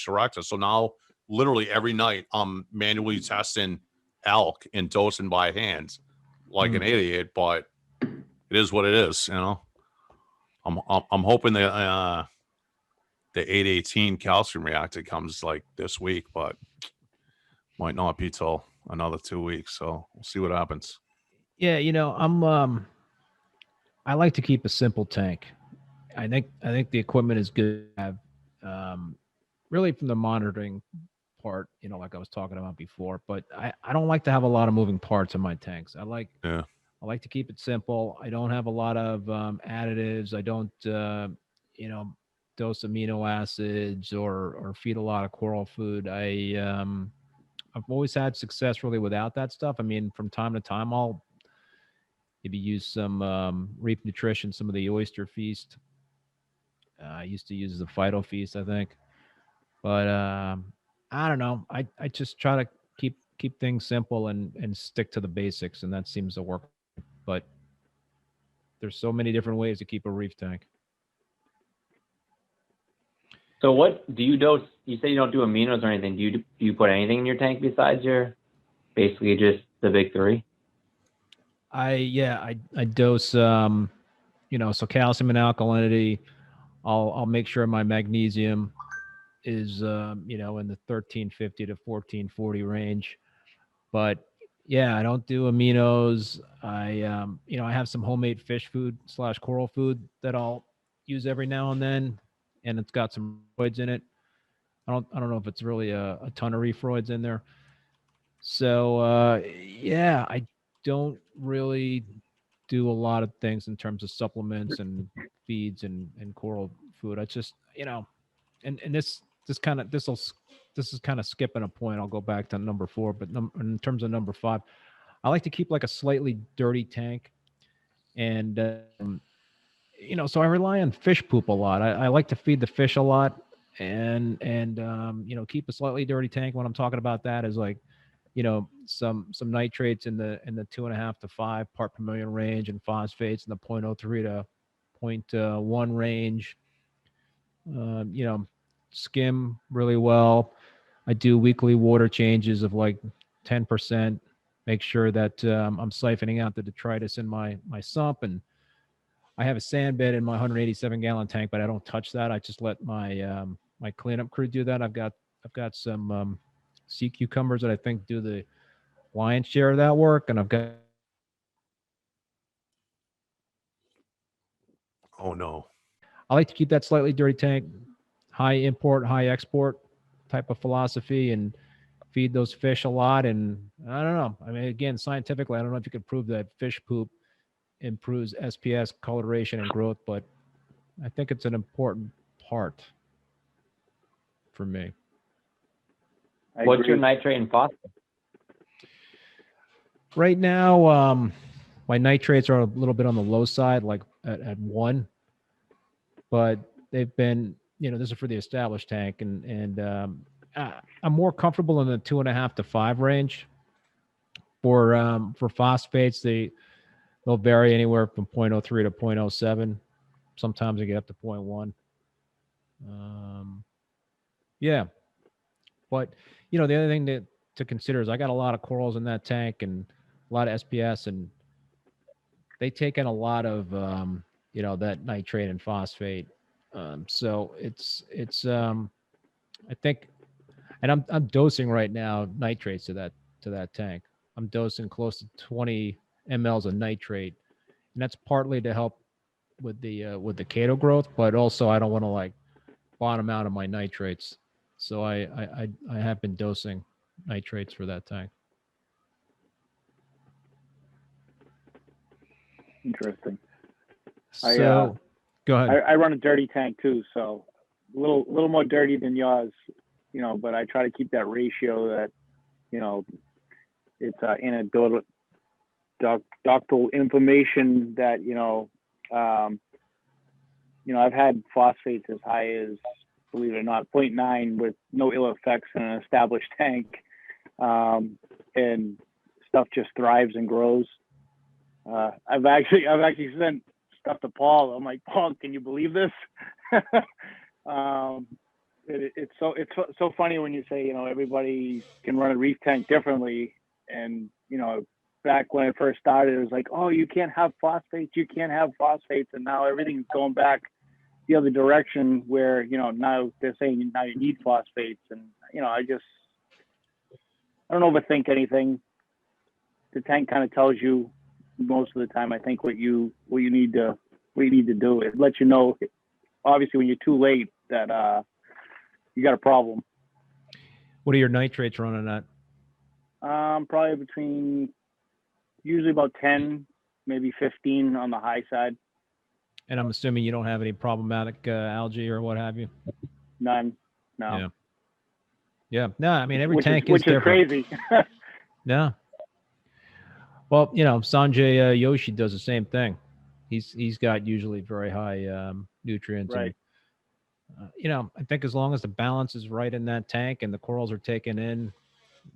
S1: Director. So now literally every night I'm manually testing elk and dosing by hand like an idiot, but it is what it is, I'm hoping that the 818 calcium reactor comes like this week, but might not be till another 2 weeks. So we'll see what happens.
S2: Yeah, I like to keep a simple tank. I think the equipment is good to have, really from the monitoring part, like I was talking about before, but I don't like to have a lot of moving parts in my tanks. I like to keep it simple. I don't have a lot of additives. I don't, dose amino acids or feed a lot of coral food. I've always had success really without that stuff. I mean, from time to time, I'll maybe use some Reef Nutrition, some of the Oyster Feast. I used to use the Phyto Feast, I think. But I don't know. I just try to keep things simple and stick to the basics, and that seems to work. But there's so many different ways to keep a reef tank.
S4: So what do you dose? You say you don't do aminos or anything. Do you put anything in your tank besides your basically just the big 3?
S2: I dose so calcium and alkalinity. I'll make sure my magnesium is in the 1350 to 1440 range. But yeah, I don't do aminos. I I have some homemade fish food / coral food that I'll use every now and then, and it's got some roids in it. I don't know if it's really a ton of reefroids in there. So I don't really do a lot of things in terms of supplements and feeds and coral food. I just and this is kind of skipping a point. I'll go back to number 4, but in terms of number 5, I like to keep like a slightly dirty tank, and so I rely on fish poop a lot. I like to feed the fish a lot, and keep a slightly dirty tank. When I'm talking about that is like, some nitrates in the 2.5 to 5 part per million range, and phosphates in the 0.03 to 0.1 range. Skim really well. I do weekly water changes of like 10%. Make sure that I'm siphoning out the detritus in my sump, and I have a sand bed in my 187 gallon tank, but I don't touch that. I just let my my cleanup crew do that. I've got some sea cucumbers that I think do the lion's share of that work, and I've got.
S1: Oh no!
S2: I like to keep that slightly dirty tank, high import, high export type of philosophy, and feed those fish a lot. And I don't know. I mean, again, scientifically, I don't know if you could prove that fish poop improves SPS, coloration, and growth, but I think it's an important part for me.
S4: What's your nitrate and phosphate?
S2: Right now, my nitrates are a little bit on the low side, like at 1. but they've been, this is for the established tank, and I'm more comfortable in the 2.5 to 5 range. For phosphates, they'll vary anywhere from 0.03 to 0.07. Sometimes they get up to 0.1. Yeah, but the other thing to consider is I got a lot of corals in that tank and a lot of SPS, and they take in a lot of that nitrate and phosphate. So it's I think, and I'm dosing right now nitrates to that tank. I'm dosing close to 20 mLs of nitrate, and that's partly to help with the chaeto growth, but also I don't want to like bottom out of my nitrates. So I have been dosing nitrates for that tank.
S3: Interesting.
S2: So go ahead.
S3: I run a dirty tank too, so a little more dirty than yours, but I try to keep that ratio that, it's anecdotal doctoral information that, I've had phosphates as high as, believe it or not, 0.9 with no ill effects in an established tank. And stuff just thrives and grows. I've actually sent stuff to Paul. I'm like, Paul, can you believe this? It's so funny when you say, everybody can run a reef tank differently. And, back when it first started, it was like, oh, you can't have phosphates. And now everything's going back the other direction where, now they're saying now you need phosphates. And, I don't overthink anything. The tank kind of tells you most of the time, I think, what you need to do. It lets you know, obviously, when you're too late that you got a problem.
S2: What are your nitrates running at?
S3: Probably between usually about 10, maybe 15 on the high side.
S2: And I'm assuming you don't have any problematic algae or what have you?
S3: None. No.
S2: Yeah. No, I mean, every
S3: which
S2: tank
S3: is
S2: different.
S3: Crazy.
S2: Yeah. Well, Sanjay Yoshi does the same thing. He's got usually very high nutrients.
S3: Right.
S2: And, I think as long as the balance is right in that tank and the corals are taking in,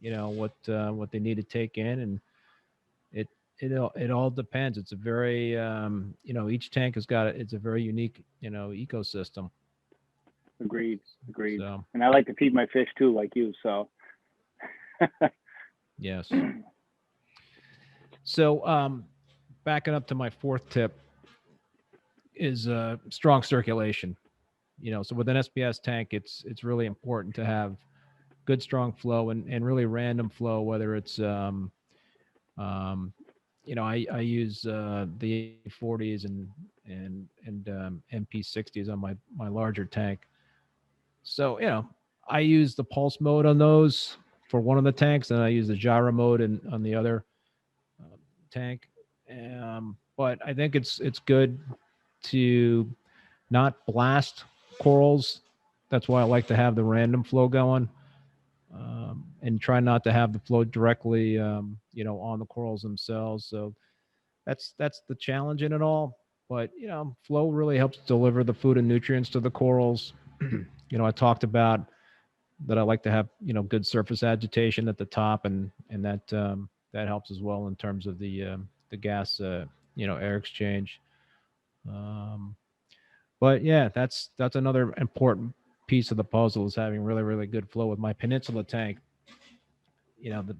S2: what they need to take in, and it all depends. It's a very each tank has got it's a very unique ecosystem.
S3: Agreed.
S2: So,
S3: and I like to feed my fish too, like you. So
S2: yes. So backing up to my fourth tip is strong circulation. So with an SPS tank, it's really important to have good strong flow and really random flow, whether it's I use the 40s and MP60s on my larger tank. So I use the pulse mode on those for one of the tanks, and I use the gyro mode on the other tank. But I think it's good to not blast corals. That's why I like to have the random flow going, and try not to have the flow directly on the corals themselves. So that's the challenge in it all. But flow really helps deliver the food and nutrients to the corals. I talked about that I like to have good surface agitation at the top, and that helps as well in terms of the gas air exchange. But yeah, that's another important piece of the puzzle, is having really, really good flow. With my peninsula tank,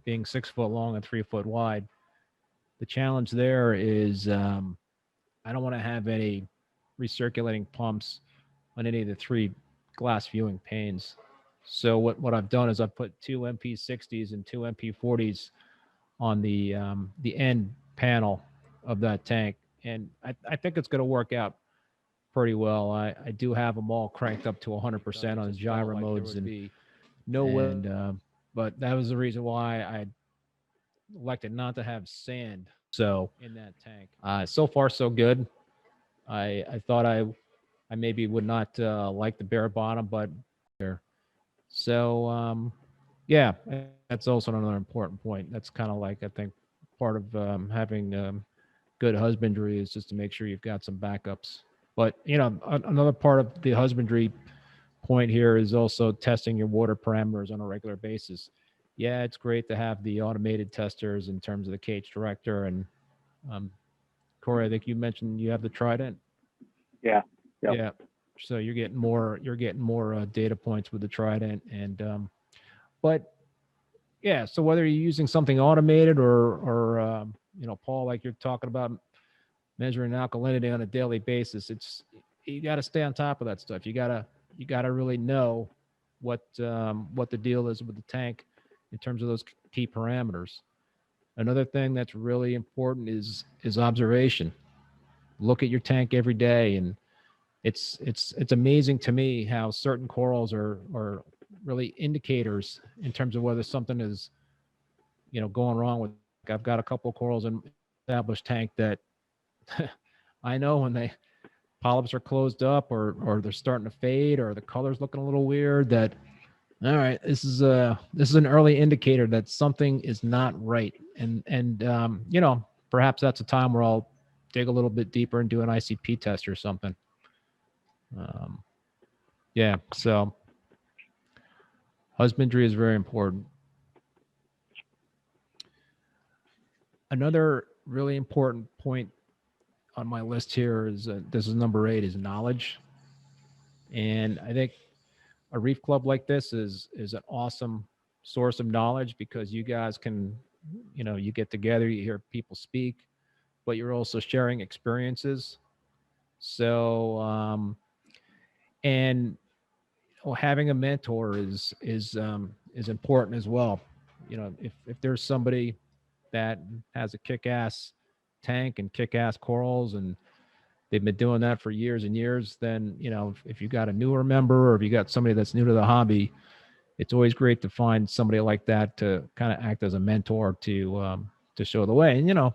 S2: being 6 foot long and 3 foot wide, the challenge there is I don't want to have any recirculating pumps on any of the 3 glass viewing panes. So what I've done is I've put 2 MP60s and 2 MP40s on the end panel of that tank, and I think it's going to work out pretty well. I do have them all cranked up to 100% on gyro modes, and but that was the reason why I elected not to have sand in that tank. So far so good. I thought I maybe would not like the bare bottom, but there. So yeah, that's also another important point. That's kind of like, I think, part of having good husbandry is just to make sure you've got some backups. But, you know, another part of the husbandry point here is also testing your water parameters on a regular basis. Yeah, it's great to have the automated testers in terms of the KH Director. And Corey, I think you mentioned you have the Trident.
S3: Yeah. Yep.
S2: Yeah. So you're getting more data points with the Trident. And but yeah, so whether you're using something automated or you know, Paul, like you're talking about measuring alkalinity on a daily basis, you got to stay on top of that stuff. You gotta really know what the deal is with the tank in terms of those key parameters. Another thing that's really important is observation. Look at your tank every day, and it's amazing to me how certain corals are really indicators in terms of whether something is, you know, going wrong with. I've got a couple of corals in established tank that I know when they polyps are closed up or they're starting to fade or the color's looking a little weird, that all right, this is an early indicator that something is not right. And you know, perhaps that's a time where I'll dig a little bit deeper and do an ICP test or something. Yeah, so husbandry is very important. Another really important point on my list here is this is number 8, is knowledge. And I think a reef club like this is an awesome source of knowledge, because you guys can, you know, you get together, you hear people speak, but you're also sharing experiences. So and having a mentor is important as well. You know, if there's somebody that has a kick-ass tank and kick-ass corals and they've been doing that for years and years, then, you know, if you got a newer member or if you got somebody that's new to the hobby, it's always great to find somebody like that to kind of act as a mentor to show the way. And, you know,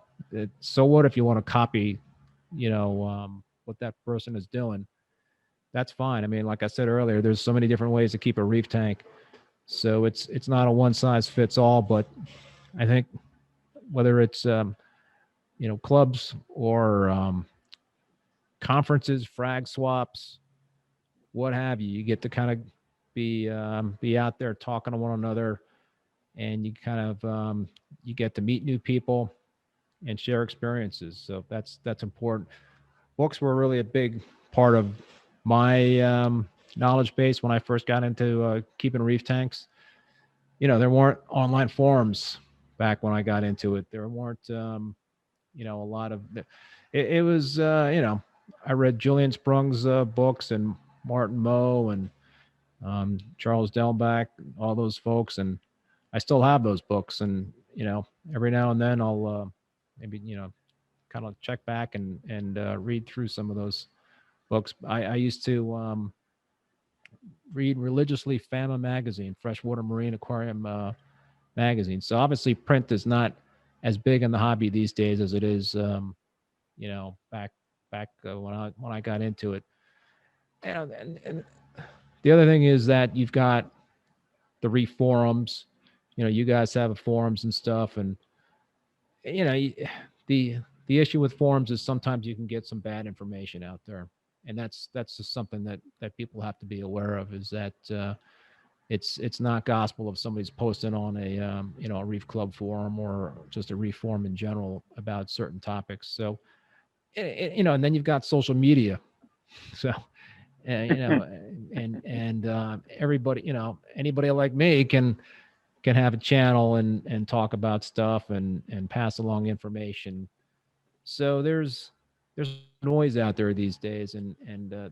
S2: so what if you want to copy, you know, what that person is doing? That's fine. I mean, like I said earlier, there's so many different ways to keep a reef tank. So it's not a one size fits all, but I think whether it's, you know, clubs or conferences, frag swaps, what have you, you get to kind of be out there talking to one another, and you kind of you get to meet new people and share experiences. So that's important. Books were really a big part of my knowledge base when I first got into keeping reef tanks. You know, there weren't online forums back when I got into it. There weren't you know, a lot of it was you know, I read Julian Sprung's books and Martin Moe and Charles Delbach, all those folks, and I still have those books. And, you know, every now and then I'll maybe, you know, kind of check back and read through some of those books. I used to read religiously FAMA magazine, Freshwater Marine Aquarium magazine. So obviously print is not as big in the hobby these days as it is, you know, back when I got into it. And the other thing is that you've got the reef forums. You know, you guys have forums and stuff, and you know, the issue with forums is sometimes you can get some bad information out there, and that's just something that people have to be aware of, is that it's not gospel if somebody's posting on a you know, a reef club forum or just a reef forum in general about certain topics. So you know, and then you've got social media, so you know, and everybody, you know, anybody like me can have a channel and talk about stuff and pass along information. So there's noise out there these days, and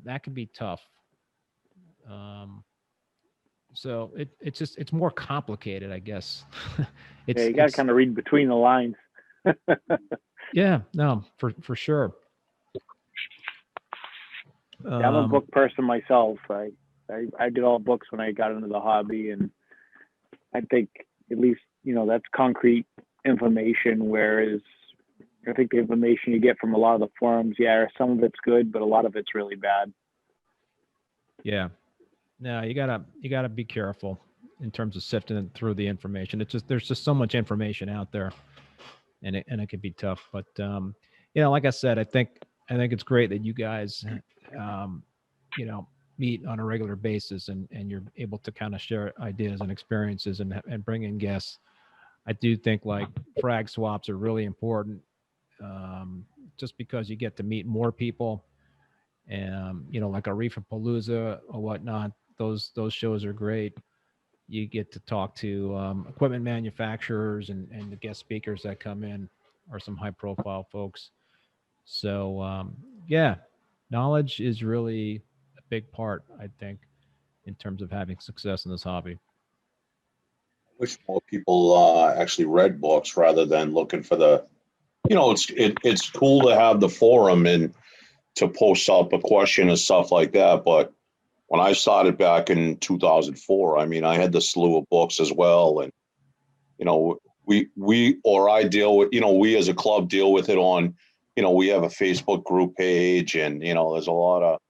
S2: that can be tough. So it's more complicated, I guess.
S3: Yeah, you got to kind of read between the lines.
S2: Yeah, no, for sure.
S3: Yeah, I'm a book person myself. I did all books when I got into the hobby, and I think at least, you know, that's concrete information, whereas I think the information you get from a lot of the forums, yeah, some of it's good, but a lot of it's really bad.
S2: Yeah. No, you gotta be careful in terms of sifting through the information. It's just, there's just so much information out there, and it can be tough. But you know, like I said, I think it's great that you guys you know, meet on a regular basis, and you're able to kind of share ideas and experiences and bring in guests. I do think like frag swaps are really important, just because you get to meet more people, and you know, like a Reeferpalooza or whatnot. Those shows are great. You get to talk to equipment manufacturers, and the guest speakers that come in are some high profile folks. So yeah, knowledge is really a big part, I think, in terms of having success in this hobby.
S1: Wish more people actually read books rather than looking for the, you know, it's cool to have the forum and to post up a question and stuff like that. But when I started back in 2004, I mean, I had the slew of books as well. And, you know, I deal with, you know, we as a club deal with it on, you know, we have a Facebook group page, and, you know, there's a lot of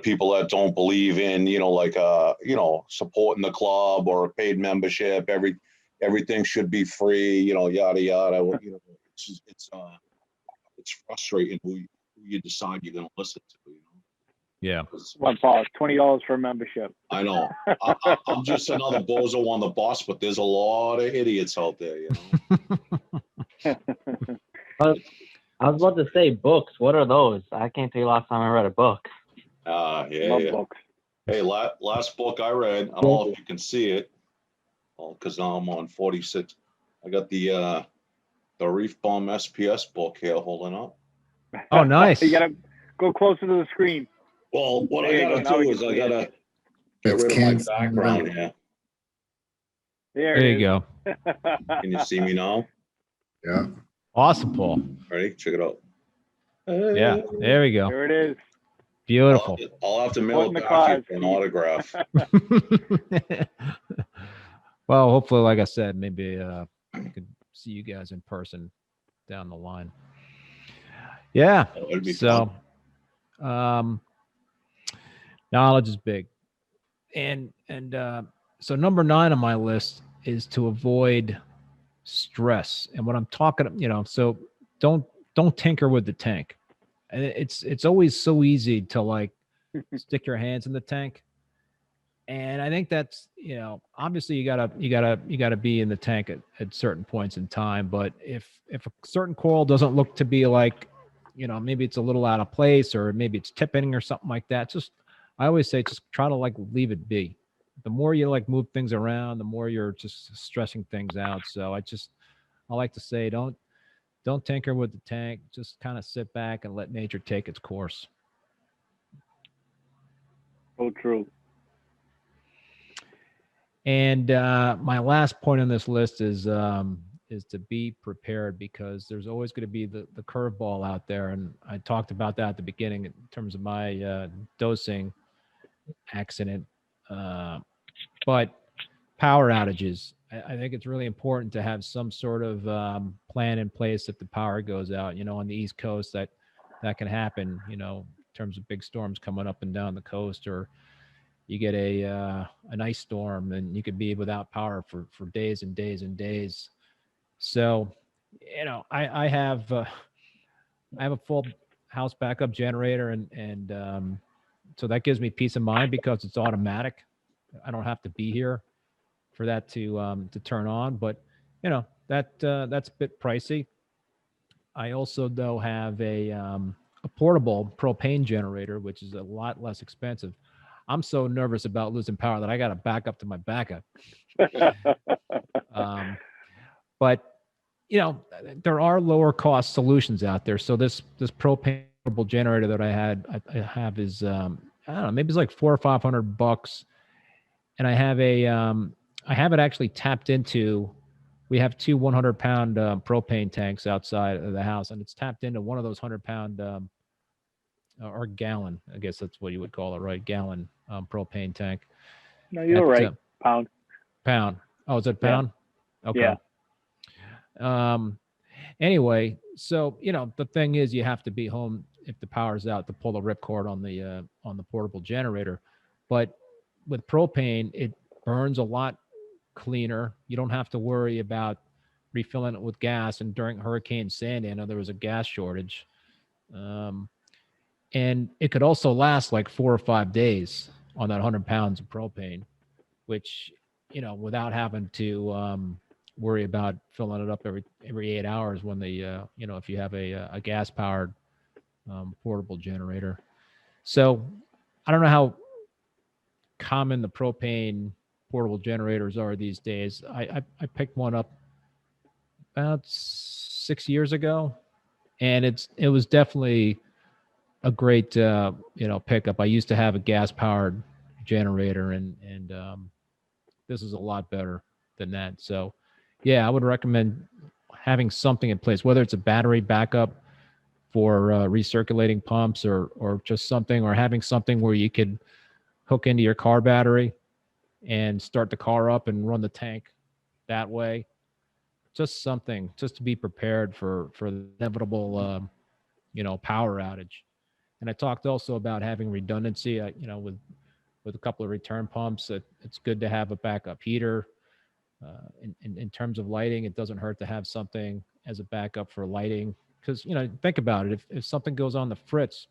S1: people that don't believe in, you know, like, you know, supporting the club or a paid membership. Everything should be free, you know, yada, yada. You know, it's frustrating who you decide you're going to listen to, you know?
S2: Yeah.
S3: What, Paul? $20 for a membership.
S1: I know. I'm just another bozo on the bus, but there's a lot of idiots out there, you know?
S4: I was about to say books. What are those? I can't tell you last time I read a book.
S1: Yeah.
S3: Love books.
S1: Hey, last book I read, I don't know if you can see it, because now I'm on 46. I got the ReefBum SPS book here holding up.
S2: Oh, nice.
S3: You gotta go closer to the screen.
S1: Well, what
S3: There you
S1: I
S3: go.
S1: gotta
S3: Now
S1: do
S3: we
S1: is
S3: can
S1: I
S3: see it.
S1: gotta get rid of my background here.
S2: There you go.
S1: Can you see me now?
S5: Yeah.
S2: Awesome, Paul.
S1: Ready? Check it out.
S2: Yeah, there we go.
S3: There it is.
S2: Beautiful.
S1: I'll have to mail
S3: Put in
S1: it
S3: the
S1: back to you
S3: cause.
S1: for an autograph.
S2: Well, hopefully, like I said, maybe I could see you guys in person down the line. Yeah.
S1: It'd be
S2: So, knowledge is big, and so number 9 on my list is to avoid stress. And what I'm talking, you know, so don't tinker with the tank. And it's always so easy to like stick your hands in the tank. And I think that's, you know, obviously you gotta be in the tank at certain points in time. But if a certain coral doesn't look to be like, you know, maybe it's a little out of place, or maybe it's tipping or something like that, I always say just try to like leave it be. The more you like move things around, the more you're just stressing things out. So I like to say don't tinker with the tank. Just kind of sit back and let nature take its course.
S3: So true.
S2: And my last point on this list is to be prepared, because there's always going to be the curveball out there. And I talked about that at the beginning in terms of my dosing accident. But power outages, I think it's really important to have some sort of plan in place if the power goes out. You know, on the East Coast, that can happen, you know, in terms of big storms coming up and down the coast, or you get an ice storm and you could be without power for days and days and days. So, you know, I have a full house backup generator, and so that gives me peace of mind because it's automatic. I don't have to be here for that to turn on. But you know, that's a bit pricey. I also though have a portable propane generator, which is a lot less expensive. I'm so nervous about losing power that I got to back up to my backup. But you know, there are lower cost solutions out there. So this propane portable generator that I have is I don't know, maybe it's like $400 or $500, and I have it actually tapped into. We have 2 100-pound propane tanks outside of the house, and it's tapped into one of those 100-pound or gallon, I guess that's what you would call it, right? Gallon propane tank.
S3: No, you're right. Pound.
S2: Oh, is it pound? Yeah. Okay. Yeah. Anyway, so you know, the thing is, you have to be home if the power's out to pull the ripcord on the portable generator. But with propane, it burns a lot cleaner. You don't have to worry about refilling it with gas. And during Hurricane Sandy, I know there was a gas shortage. And it could also last like 4 or 5 days on that 100 pounds of propane, which, you know, without having to worry about filling it up every 8 hours when the, you know, if you have a gas powered portable generator. So I don't know how common the propane portable generators are these days. I picked one up about 6 years ago, and it was definitely a great you know, pickup. I used to have a gas powered generator, and this is a lot better than that. So yeah, I would recommend having something in place, whether it's a battery backup for recirculating pumps, or just something, or having something where you could hook into your car battery and start the car up and run the tank that way. Just something, just to be prepared for the inevitable you know, power outage. And I talked also about having redundancy. You know, with a couple of return pumps, it's good to have a backup heater. In terms of lighting, it doesn't hurt to have something as a backup for lighting, because, you know, think about it. If something goes on the fritz,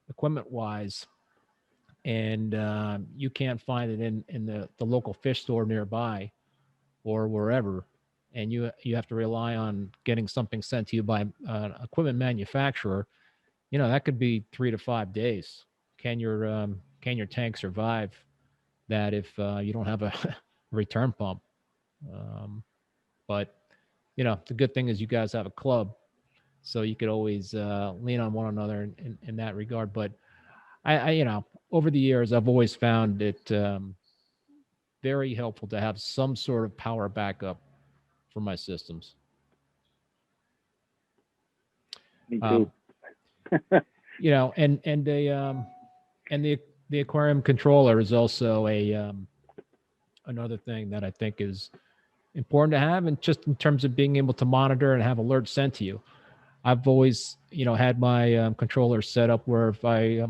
S2: equipment wise, and you can't find it in the local fish store nearby or wherever, and you have to rely on getting something sent to you by an equipment manufacturer, you know, that could be 3 to 5 days. Can your tank survive that if you don't have a return pump? But you know, the good thing is you guys have a club, so you could always lean on one another in that regard. But I, you know, over the years, I've always found it very helpful to have some sort of power backup for my systems.
S3: Me too.
S2: You know, and the aquarium controller is also a another thing that I think is important to have, and just in terms of being able to monitor and have alerts sent to you. I've always, you know, had my controller set up where if I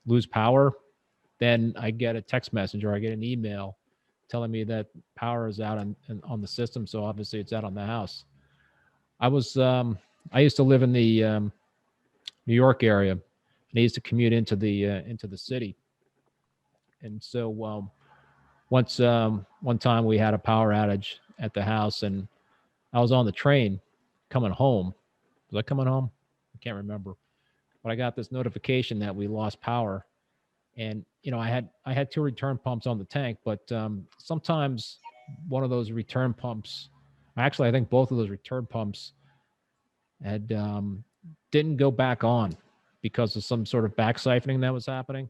S2: lose power, then I get a text message or I get an email telling me that power is out on the system. So obviously it's out on the house. I used to live in the New York area, and I used to commute into the city. And so one time we had a power outage at the house, and I was on the train coming home. Was I coming home? I can't remember. But I got this notification that we lost power, and you know, I had 2 return pumps on the tank, but sometimes one of those return pumps, actually I think both of those return pumps had didn't go back on because of some sort of back siphoning that was happening.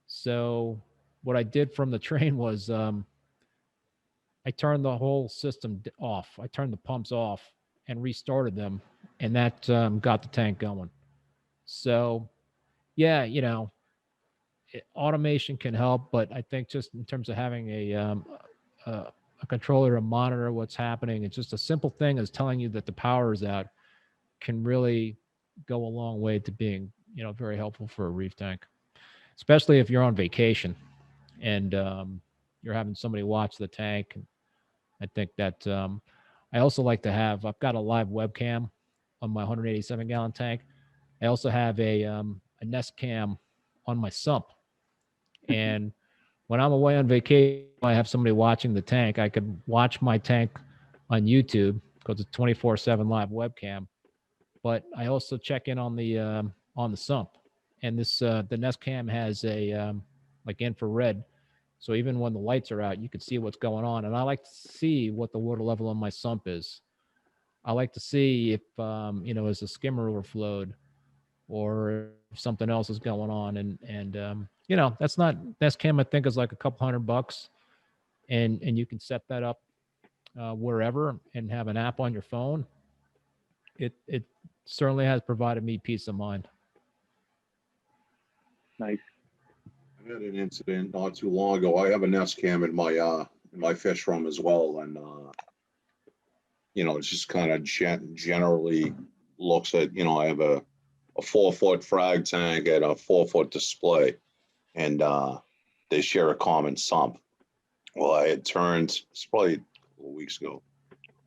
S2: So what I did from the train was I turned the whole system off. I turned the pumps off and restarted them, and that got the tank going. So yeah, you know, automation can help, but I think just in terms of having a controller to monitor what's happening, it's just a simple thing as telling you that the power is out can really go a long way to being, you know, very helpful for a reef tank, especially if you're on vacation and you're having somebody watch the tank. I think that I also like to have, I've got a live webcam on my 187 gallon tank. I also have a Nest cam on my sump. And when I'm away on vacation, I have somebody watching the tank. I could watch my tank on YouTube because it's 24/7 live webcam. But I also check in on the sump. And this the Nest cam has a like infrared, so even when the lights are out, you can see what's going on. And I like to see what the water level on my sump is. I like to see if you know, is the skimmer overflowed or if something else is going on. And you know, that's not, Nest cam I think is like a couple $100, and you can set that up wherever and have an app on your phone. It certainly has provided me peace of mind.
S3: Nice.
S1: I had an incident not too long ago. I have a Nest cam in my fish room as well, and you know, it's just kind of generally looks at, you know, I have a 4-foot frag tank and a 4-foot display, and they share a common sump. Well, I had turned, it's probably a couple weeks ago,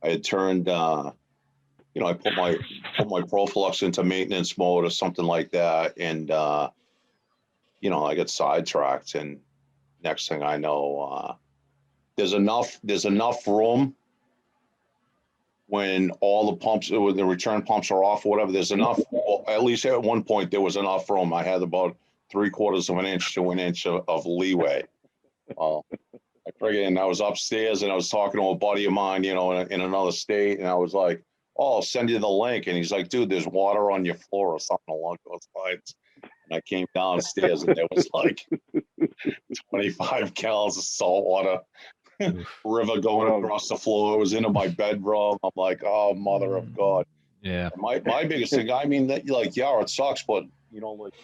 S1: I had turned you I put my Proflux into maintenance mode or something like that, and I get sidetracked, and next thing I know, there's enough room when all the pumps, when the return pumps are off or whatever. There's enough. Well, at least at one point there was enough room. I had about 3/4 of an inch to an inch of leeway. I was upstairs and I was talking to a buddy of mine, in another state, and I was like, "Oh, I'll send you the link." And he's like, "Dude, there's water on your floor or something along those lines." And I came downstairs and there was like 25 gallons of salt water river going across the floor. It was into my bedroom. I'm like, "Oh, mother of God."
S2: Yeah.
S1: My biggest thing, I mean, that it sucks, but like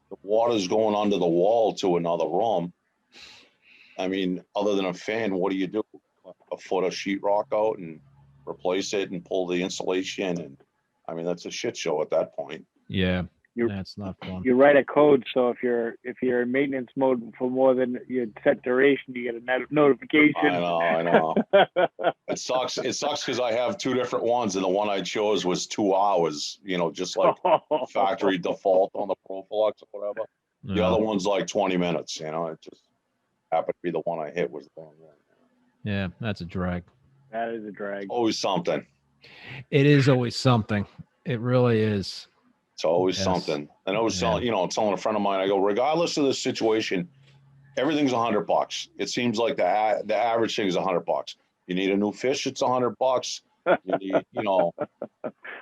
S1: the water's going under the wall to another room. I mean, other than a fan, what do you do? A foot of sheetrock out and replace it and pull the insulation, and I mean that's a shit show at that point.
S2: Yeah, that's not fun.
S3: You write a code, so if you're in maintenance mode for more than your set duration, you get a notification.
S1: I know. It sucks. It sucks because I have two different ones, and the one I chose was 2 hours. Just like factory default on the Proflux or whatever. The other one's like 20 minutes. It just happened to be the one I hit was the wrong one.
S2: Yeah, that's a drag.
S3: That is a drag.
S1: Always something.
S2: It is always something. It really is.
S1: It's always something. And I was telling a friend of mine, I go, regardless of the situation, everything's $100. It seems like the average thing is $100. You need a new fish, it's $100. You need,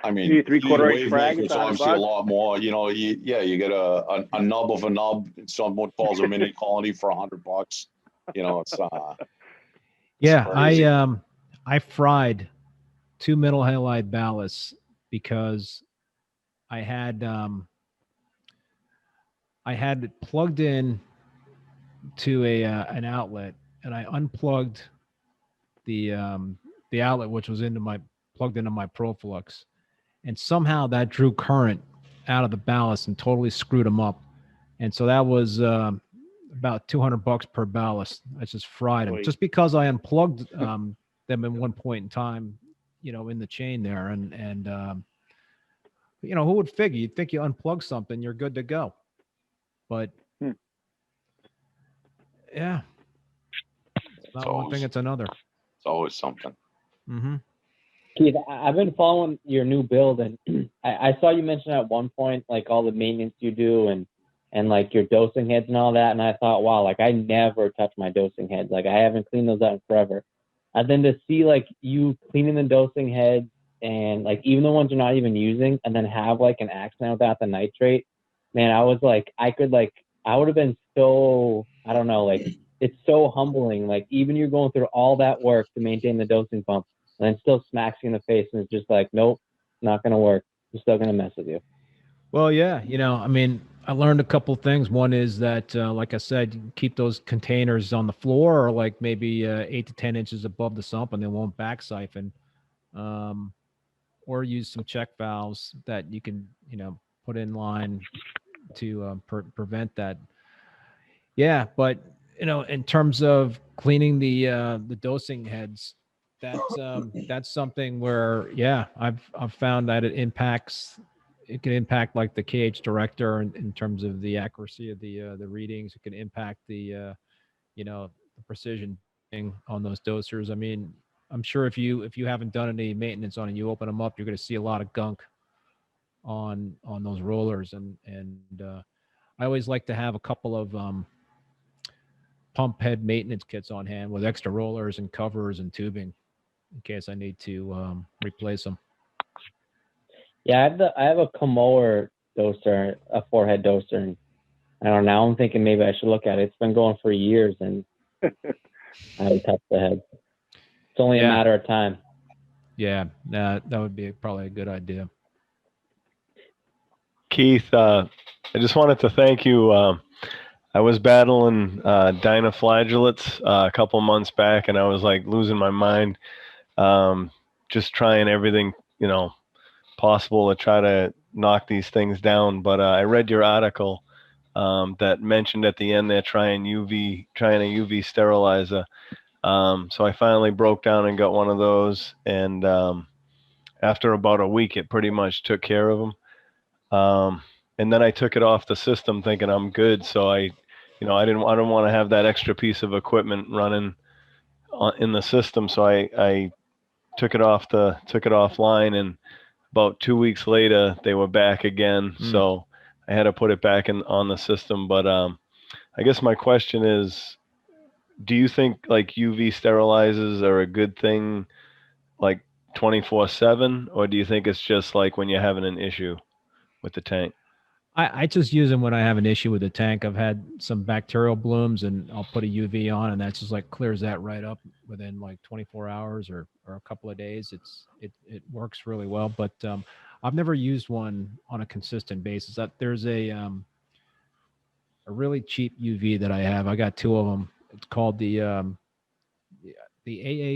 S1: I mean,
S3: you need a 3/4 inch frag,
S1: it's obviously a lot more. You get a nub of a nub. Someone calls a mini colony for $100. It's
S2: yeah. I fried 2 middle halide ballasts because I had it plugged in to an outlet, and I unplugged the outlet, which was plugged into my Proflux, and somehow that drew current out of the ballast and totally screwed them up. And so that was about $200 per ballast. I just fried them just because I unplugged them in one point in time, in the chain there. And who would figure? You'd think you unplug something, you're good to go. But yeah, it's not one thing, it's another.
S1: It's always something.
S2: Mm-hmm.
S4: Keith, I've been following your new build, and I saw you mention at one point like all the maintenance you do and like your dosing heads and all that, and I thought, wow, like I never touch my dosing heads. Like I haven't cleaned those out in forever. And then to see like you cleaning the dosing heads and like even the ones you're not even using, and then have like an accident without the nitrate, man, I was like, I would have been so, I don't know, like it's so humbling. Like even you're going through all that work to maintain the dosing pump, and then still smacks you in the face, and it's just like, nope, not gonna work. I'm still gonna mess with you.
S2: Well, yeah, I mean, I learned a couple things. One is that, like I said, you keep those containers on the floor or like maybe 8 to 10 inches above the sump, and they won't back siphon. Or use some check valves that you can, put in line to prevent that. Yeah, but in terms of cleaning the dosing heads, that's something where I've found that it can impact like the KH director in terms of the accuracy of the readings. It can impact the the precision on those dosers. I mean, I'm sure if you haven't done any maintenance on it, you open them up, you're going to see a lot of gunk on those rollers, and I always like to have a couple of pump head maintenance kits on hand with extra rollers and covers and tubing in case I need to replace them.
S4: Yeah, I have a Kamoer doser, a 4-head doser, and I don't know. Now I'm thinking maybe I should look at it. It's been going for years, and I haven't touched the head. It's only a matter of time.
S2: Yeah, that would be probably a good idea.
S5: Keith, I just wanted to thank you. I was battling dinoflagellates a couple months back, and I was like losing my mind, just trying everything possible to try to knock these things down. But I read your article that mentioned at the end there trying a UV sterilizer. So I finally broke down and got one of those, and after about a week, it pretty much took care of them. And then I took it off the system thinking I'm good. So I didn't want to have that extra piece of equipment running in the system. So I took it offline, and about 2 weeks later they were back again. So I had to put it back on the system. But I guess my question is, do you think like UV sterilizers are a good thing, like 24/7, or do you think it's just like when you're having an issue with the tank?
S2: I just use them when I have an issue with the tank. I've had some bacterial blooms, and I'll put a UV on, and that just like clears that right up within like 24 hours or a couple of days. It works really well. But I've never used one on a consistent basis. There's a really cheap UV that I have. I got 2 of them. It's called the AA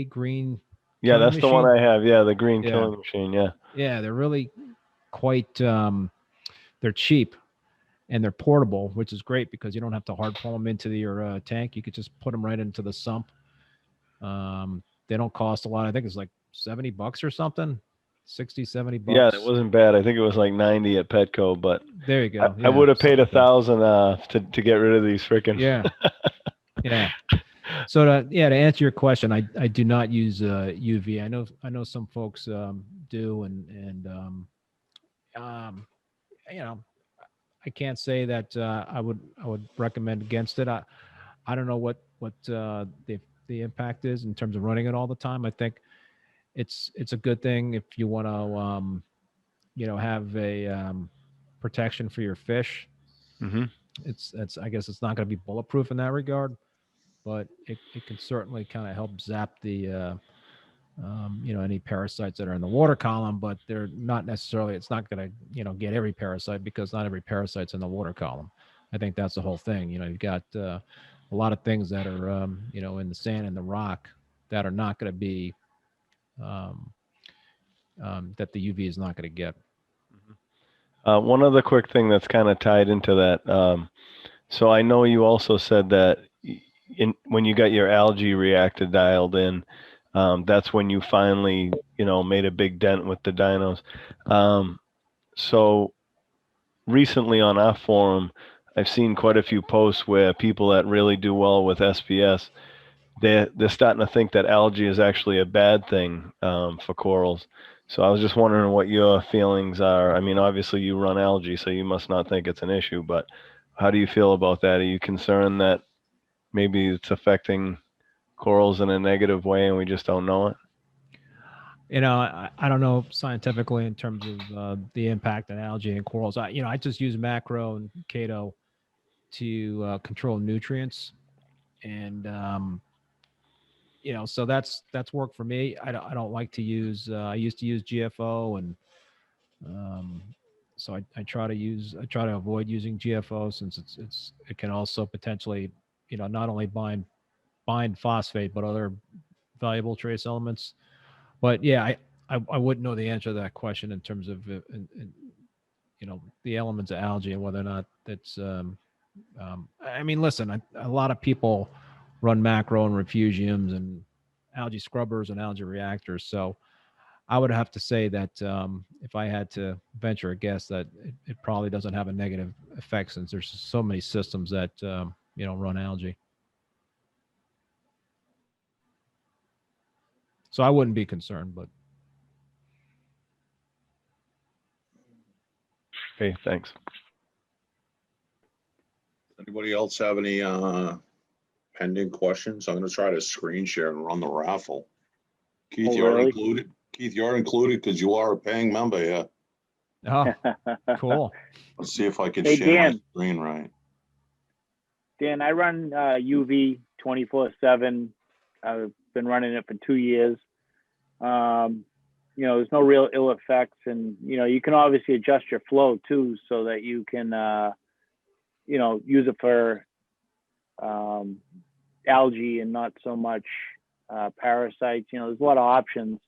S2: green.
S5: Yeah, that's
S2: machine.
S5: the one I have. Yeah, the green killing machine. Yeah.
S2: Yeah, they're really quite. They're cheap, and they're portable, which is great because you don't have to hard pull them into your tank. You could just put them right into the sump. They don't cost a lot. I think it's like $70 or something, 60, $70.
S5: Yeah, it wasn't bad. I think it was like 90 at Petco, but
S2: there you go.
S5: I would have paid $1,000 to get rid of these freaking.
S2: Yeah. Yeah. So to answer your question, I do not use UV. I know some folks do, and I can't say that I would recommend against it. I don't know what the impact is in terms of running it all the time. I think it's a good thing if you want to have a protection for your fish.
S5: Mm-hmm.
S2: I guess it's not going to be bulletproof in that regard, but it can certainly kind of help zap the any parasites that are in the water column, but they're not necessarily, it's not going to, get every parasite, because not every parasite's in the water column. I think that's the whole thing. You've got a lot of things that are, in the sand and the rock that are not going to be, that the UV is not going to get.
S5: One other quick thing that's kind of tied into that. So I know you also said that when you got your algae reactor dialed in, that's when you finally, made a big dent with the dinos. So recently on our forum, I've seen quite a few posts where people that really do well with SPS, they're starting to think that algae is actually a bad thing for corals. So I was just wondering what your feelings are. I mean, obviously you run algae, so you must not think it's an issue, but how do you feel about that? Are you concerned that maybe it's affecting corals in a negative way and we just don't know it?
S2: I don't know scientifically in terms of the impact on algae and corals. I just use macro and Chaeto to control nutrients, and so that's worked for me. I don't like to use. I used to use GFO, and so I try to avoid using GFO, since it can also potentially not only bind phosphate but other valuable trace elements. But yeah, I wouldn't know the answer to that question in terms of the elements of algae and whether or not that's. I mean, listen, a lot of people run macro and refugiums and algae scrubbers and algae reactors. So I would have to say that if I had to venture a guess, that it probably doesn't have a negative effect, since there's so many systems that run algae. So I wouldn't be concerned, but.
S5: Okay, thanks.
S1: Anybody else have any pending questions? I'm going to try to screen share and run the raffle. Keith, you're included. Keith, you're included because you are a paying member here.
S2: Oh, cool.
S1: Let's see if I can
S3: Hey,
S1: share
S3: Dan.
S1: my screen right.
S3: Dan, I run UV 24/7. I've been running it for 2 years. There's no real ill effects, and you can obviously adjust your flow too, so that you can use it for algae and not so much parasites. There's a lot of options.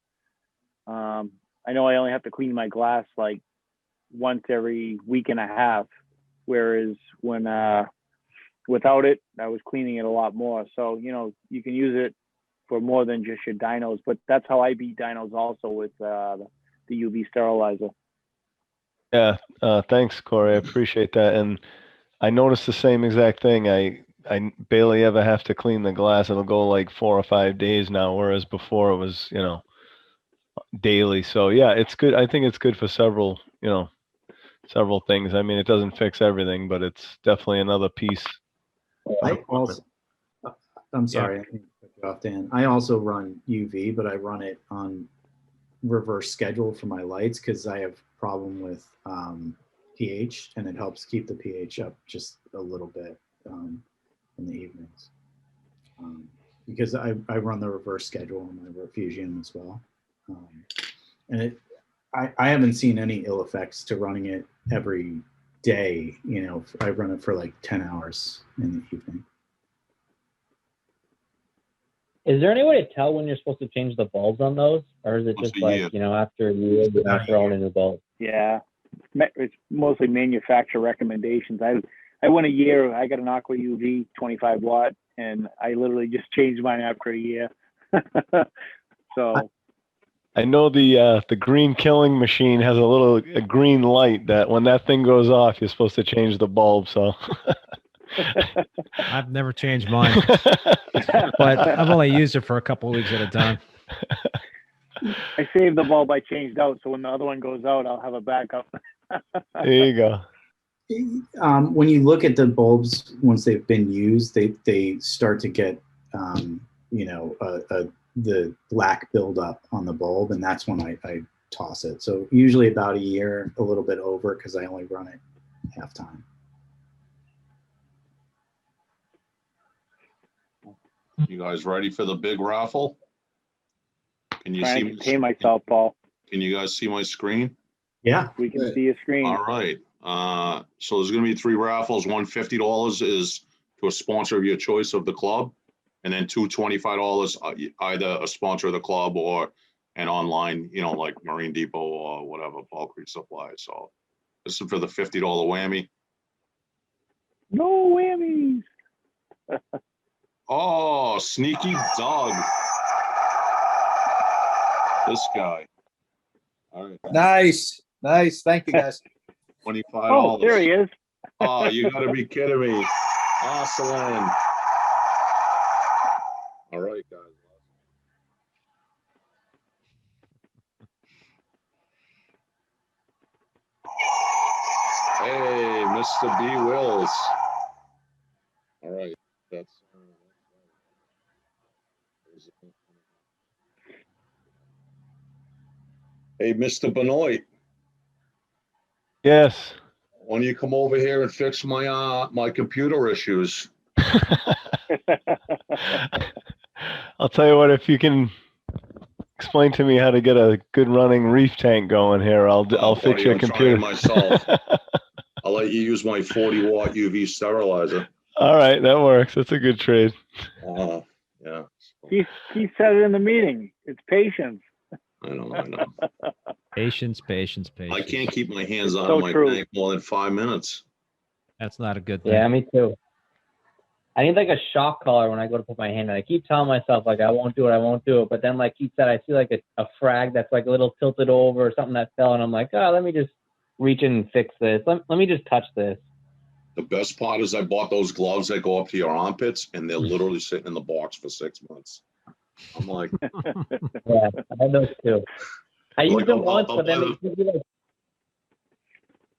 S3: I know I only have to clean my glass like once every week and a half, whereas when without it, I was cleaning it a lot more. So you can use it for more than just your dinos, but that's how I beat dinos also, with the the UV sterilizer.
S5: Yeah, thanks, Corey. I appreciate that. And I noticed the same exact thing. I barely ever have to clean the glass. It'll go like 4 or 5 days now, whereas before it was, daily. So yeah, it's good. I think it's good for several things. I mean, it doesn't fix everything, but it's definitely another piece.
S6: I also, I'm sorry, I didn't cut you off, Dan. I also run UV, but I run it on reverse schedule for my lights because I have problem with pH, and it helps keep the pH up just a little bit in the evenings. Because I run the reverse schedule on my Refusion as well. And I haven't seen any ill effects to running it every day. I run it for like 10 hours in the evening.
S4: Is there any way to tell when you're supposed to change the bulbs on those? Or is it
S1: Once
S4: just
S1: a
S4: like,
S1: year.
S4: after a year, you have to own a new bulb?
S3: Yeah, it's mostly manufacturer recommendations. I went a year. I got an Aqua UV 25 watt, and I literally just changed mine after a year. So
S5: I know the green killing machine has a green light that when that thing goes off, you're supposed to change the bulb. So
S2: I've never changed mine, but I've only used it for a couple of weeks at a time.
S3: I saved the bulb I changed out, so when the other one goes out, I'll have a backup.
S5: there you go.
S6: When you look at the bulbs once they've been used, they start to get the black buildup on the bulb, and that's when I toss it. So usually about a year, a little bit over, because I only run it half time.
S1: You guys ready for the big raffle? Can you
S3: Trying
S1: see?
S3: to contain myself, Paul.
S1: Can you guys see my screen?
S6: Yeah.
S3: We can see a screen.
S1: All right. So there's going to be 3 raffles. One $50 is to a sponsor of your choice of the club, and then two $25 either a sponsor of the club or an online, like Marine Depot or whatever, Paul Creek Supply. So this is for the $50 whammy.
S3: No whammies.
S1: Oh, sneaky dog. This guy. All right.
S7: Nice. Thank you, guys.
S1: $25.
S3: Oh, there he is.
S1: Oh, you got to be kidding me. Awesome. All right, guys. Hey, Mr. B. Wills. All right. That's. Hey, Mr. Benoit.
S5: Yes.
S1: Why don't you come over here and fix my computer issues?
S5: I'll tell you what, if you can explain to me how to get a good running reef tank going here, I'll fix
S1: buddy,
S5: your
S1: I'm
S5: computer
S1: trying myself. I'll let you use my 40-watt UV sterilizer.
S5: All right, that works. That's a good trade.
S1: Yeah.
S3: He said it in the meeting. It's patience.
S1: I know.
S2: Patience.
S1: I can't keep my hands
S3: It's
S1: on
S3: so
S1: my
S3: true.
S1: tank more than 5 minutes.
S2: That's not a good thing.
S4: Yeah, me too. I need like a shock collar when I go to put my hand in. I keep telling myself like I won't do it, but then like he said, I see like a frag that's like a little tilted over or something that fell, and I'm like, let me just reach in and fix this. Let me just touch this.
S1: The best part is I bought those gloves that go up to your armpits, and they're literally sitting in the box for 6 months. I'm like,
S4: Yeah, I had those too. I used them
S1: I'll
S4: once, but then
S1: buy
S4: it gives you like,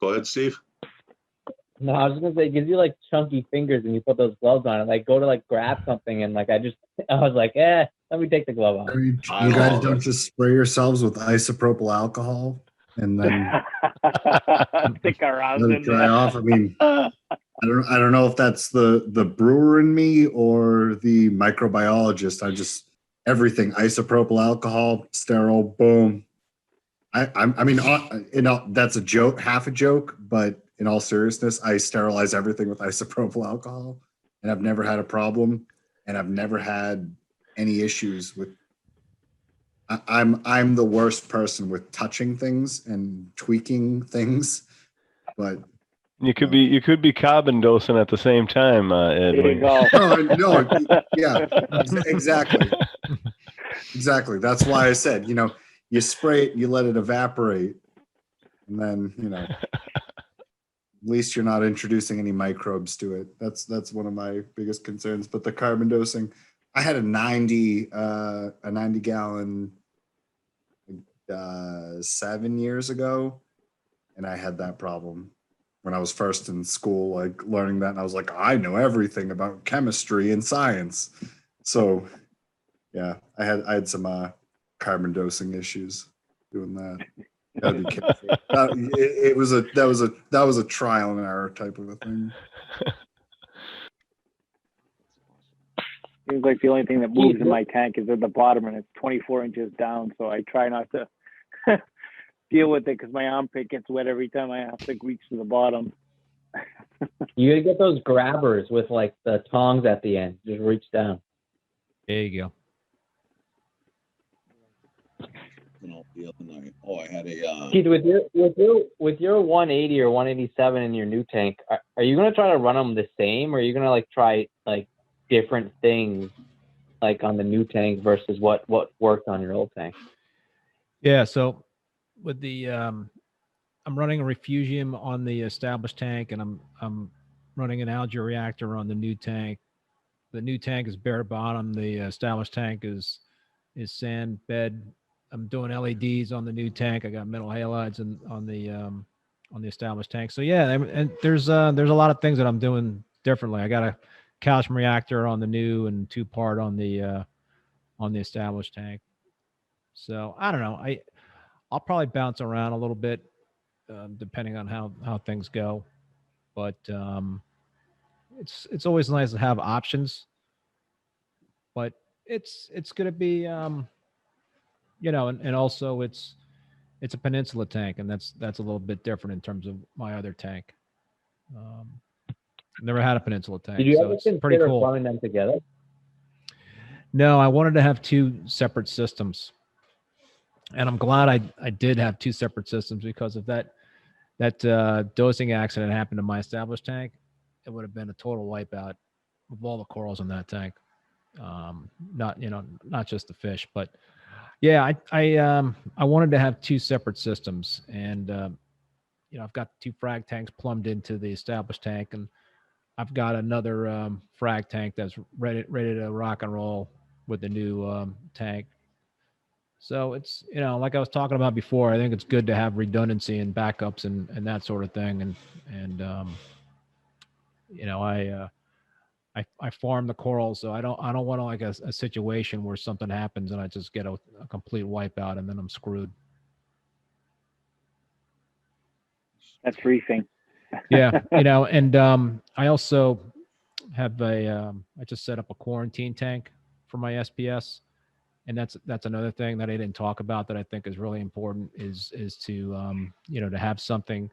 S1: go ahead, Steve.
S4: no, I was just gonna say it gives you like chunky fingers when you put those gloves on. And like go to like grab something, and like I was like, let me take the glove off.
S8: You guys don't just spray yourselves with isopropyl alcohol and then
S3: Stick around
S8: let it
S3: in
S8: dry
S3: there.
S8: off. I mean, I don't know if that's the brewer in me or the microbiologist. Everything isopropyl alcohol, sterile, boom. I mean, that's a joke, half a joke, but in all seriousness, I sterilize everything with isopropyl alcohol, and I've never had a problem, and I've never had any issues with. I'm the worst person with touching things and tweaking things, but
S5: You could be carbon dosing at the same time, Ed.
S3: There you go.
S8: no, yeah, exactly. That's why I said, you spray it, you let it evaporate, and then at least you're not introducing any microbes to it. That's one of my biggest concerns. But the carbon dosing, I had a 90 gallon 7 years ago, and I had that problem when I was first in school, like learning that, and I was like, I know everything about chemistry and science. So yeah, I had some carbon dosing issues doing that. Gotta be careful. That was a trial and error type of a thing.
S3: Seems like the only thing that moves in my tank is at the bottom, and it's 24 inches down. So I try not to deal with it because my armpit gets wet every time I have to reach to the bottom.
S4: You gotta get those grabbers with like the tongs at the end. Just reach down.
S2: There you go.
S9: The other night. Oh, I had a.
S4: Keith, with your 180 or 187 in your new tank, are you gonna try to run them the same, or are you gonna like try like different things, like on the new tank versus what worked on your old tank?
S2: Yeah. So with the I'm running a refugium on the established tank, and I'm running an algae reactor on the new tank. The new tank is bare bottom. The established tank is sand bed. I'm doing LEDs on the new tank. I got metal halides on the established tank. So yeah, and there's a lot of things that I'm doing differently. I got a calcium reactor on the new and 2-part on the established tank. So I don't know. I'll probably bounce around a little bit depending on how things go. But it's always nice to have options. But it's going to be and also it's a peninsula tank, and that's a little bit different in terms of my other tank. Never had a peninsula tank.
S4: Did you
S2: so
S4: ever
S2: it's pretty
S4: consider
S2: cool.
S4: plumbing them together?
S2: No, I wanted to have 2 separate systems, and I'm glad I did have 2 separate systems, because if that dosing accident happened to my established tank, it would have been a total wipeout of all the corals in that tank. Not just the fish, but yeah, I wanted to have 2 separate systems, and I've got 2 frag tanks plumbed into the established tank, and I've got another frag tank that's ready to rock and roll with the new tank. So it's, like I was talking about before, I think it's good to have redundancy and backups and that sort of thing. And I farm the corals, so I don't want like a situation where something happens and I just get a complete wipeout and then I'm screwed.
S3: That's reefing.
S2: Yeah, and I also have I just set up a quarantine tank for my SPS, and that's another thing that I didn't talk about that I think is really important is to to have something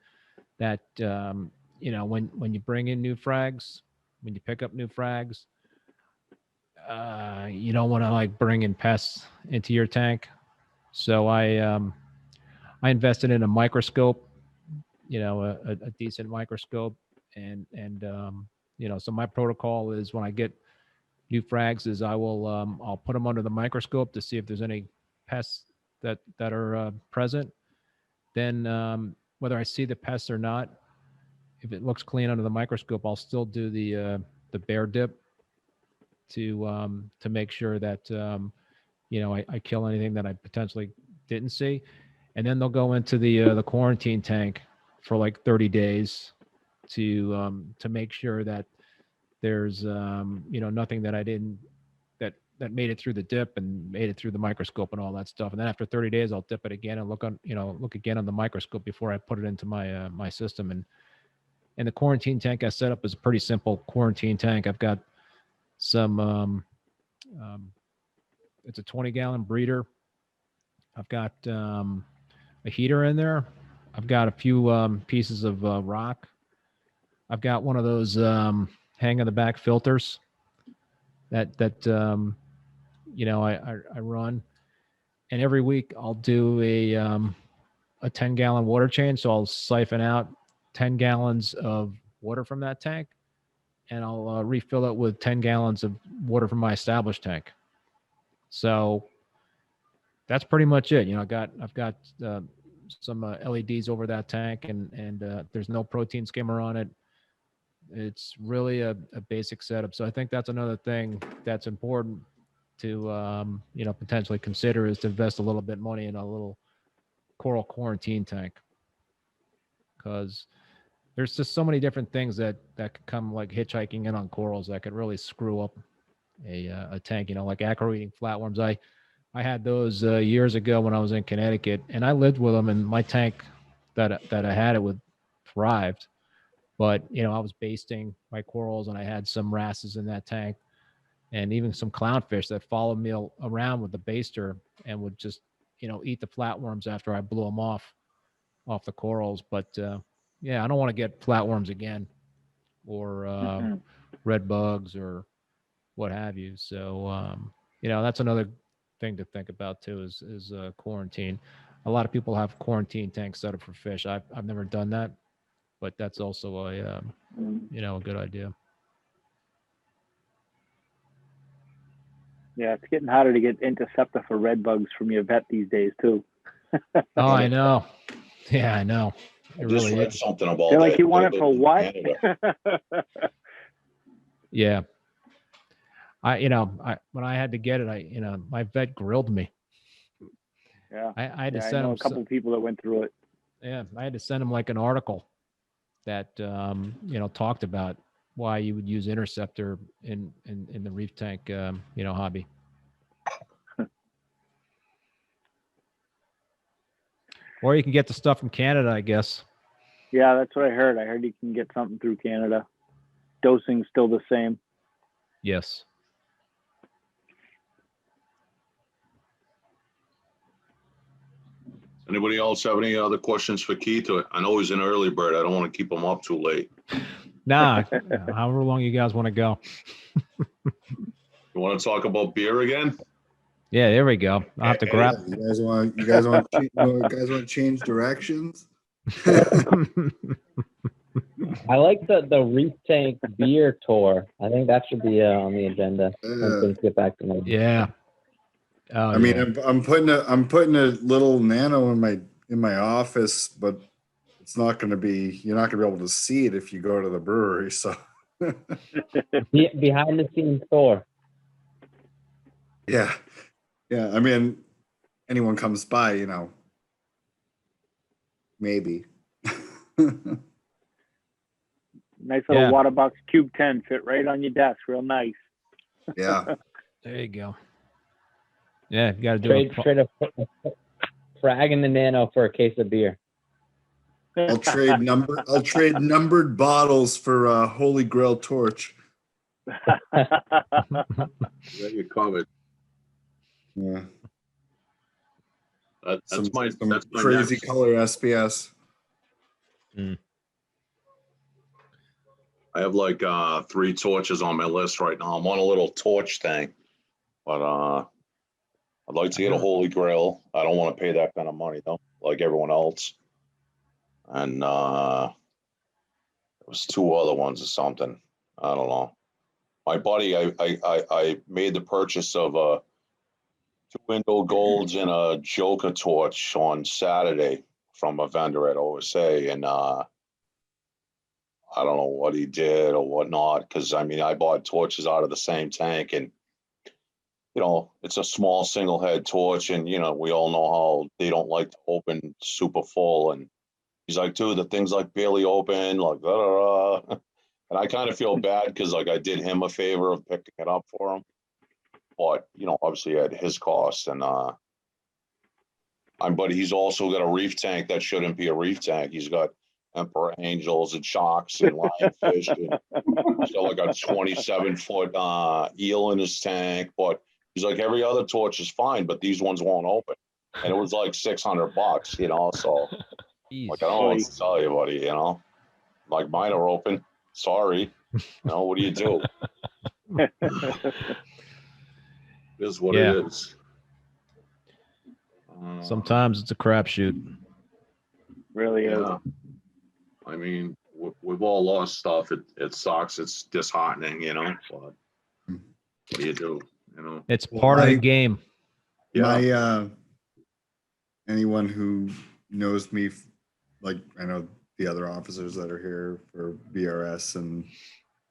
S2: that when you bring in new frags, when you pick up new frags, you don't want to like bring in pests into your tank. So I invested in a microscope, a decent microscope, and so my protocol is when I get new frags is I'll put them under the microscope to see if there's any pests that are present. Then whether I see the pests or not, if it looks clean under the microscope, I'll still do the bear dip to make sure that I kill anything that I potentially didn't see, and then they'll go into the quarantine tank for like 30 days to make sure that there's nothing that I didn't that made it through the dip and made it through the microscope and all that stuff. And then after 30 days, I'll dip it again and look again on the microscope before I put it into my my system. And the quarantine tank I set up is a pretty simple quarantine tank. I've got some it's a 20-gallon breeder. I've got a heater in there. I've got a few pieces of rock. I've got one of those hang on the back filters that I run, and every week I'll do a 10-gallon water change. So I'll siphon out 10 gallons of water from that tank, and I'll refill it with 10 gallons of water from my established tank. So that's pretty much it. You know, I've got some LEDs over that tank, and there's no protein skimmer on it. It's really a basic setup. So I think that's another thing that's important to you know, potentially consider, is to invest a little bit money in a little coral quarantine tank, because there's just so many different things that could come, like hitchhiking in on corals, that could really screw up a tank. You know, like acro-eating flatworms. I had those years ago when I was in Connecticut, and I lived with them, and my tank that I had it with thrived. But, you know, I was basting my corals, and I had some wrasses in that tank, and even some clownfish that followed me around with the baster and would just, you know, eat the flatworms after I blew them off the corals. But yeah, I don't want to get flatworms again, or red bugs or what have you. So, you know, that's another thing to think about too, is quarantine. A lot of people have quarantine tanks set up for fish. I've never done that, but that's also a you know, a good idea.
S3: Yeah, it's getting harder to get interceptor for red bugs from your vet these days too.
S2: Oh, I know. Yeah, I know.
S9: I
S2: It
S9: just
S2: really
S9: read
S2: is.
S9: something about
S3: They're like,
S9: that
S3: you want it
S9: in
S3: for what?
S9: Canada.
S2: Yeah. You know, when I had to get it, you know, my vet grilled me.
S3: Yeah,
S2: I had to
S3: I
S2: send
S3: know
S2: him
S3: a couple people that went through it.
S2: Yeah, I had to send him like an article that you know, talked about why you would use interceptor in the reef tank you know, hobby. Or you can get the stuff from Canada, I guess.
S3: Yeah, that's what I heard. I heard you can get something through Canada. Dosing's still the same.
S2: Yes.
S1: Anybody else have any other questions for Keith? I know he's an early bird. I don't want to keep him up too late.
S2: Nah, however long you guys want to go.
S1: You want to talk about beer again?
S2: Yeah, there we go. I'll have to grab.
S8: You guys want to change directions?
S4: I like the reef tank beer tour. I think that should be on the agenda when things get back to normal.
S2: Yeah. Oh,
S8: I mean,
S2: yeah.
S8: I'm putting a little nano in my office, but it's not going to be. You're not going to be able to see it if you go to the brewery. So
S4: Behind the scenes tour.
S8: yeah. I mean, anyone comes by, you know, maybe.
S3: Nice little
S2: Yeah.
S3: water box Cube 10 fit right on your desk, real nice.
S8: Yeah.
S2: There you go. Yeah, you got to do
S4: Trade a frag in the nano for a case of beer.
S8: I'll trade numbered bottles for Holy Grail torch.
S1: There you covered.
S8: Yeah.
S1: That's my
S8: crazy
S1: next.
S8: color SPS.
S1: I have like 3 torches on my list right now. I'm on a little torch thing, but I'd like to get a Holy Grail. I don't want to pay that kind of money though, like everyone else. And there was 2 other ones or something. I don't know. My buddy, I made the purchase of 2 window golds and a Joker torch on Saturday from a vendor at OSA, and I don't know what he did or whatnot, because I mean, I bought torches out of the same tank, and you know, it's a small single head torch, and you know, we all know how they don't like to open super full. And he's like, dude, the thing's like barely open, like da, da, da. And I kind of feel bad because like I did him a favor of picking it up for him, but you know, obviously at his cost. And but he's also got a reef tank that shouldn't be a reef tank. He's got emperor angels and sharks and lionfish, and he's got like a 27-foot eel in his tank. But he's like, every other torch is fine, but these ones won't open. And it was like $600, you know. So like, I don't know what to tell you, buddy. You know, like, mine are open. Sorry, you know, what do you do? It is what it is.
S2: Sometimes it's a crapshoot.
S3: Really is.
S1: I mean, we've all lost stuff. It sucks. It's disheartening, you know. But what do you do? You know,
S2: It's part of the game.
S8: Yeah. anyone who knows me, like I know the other officers that are here for BRS, and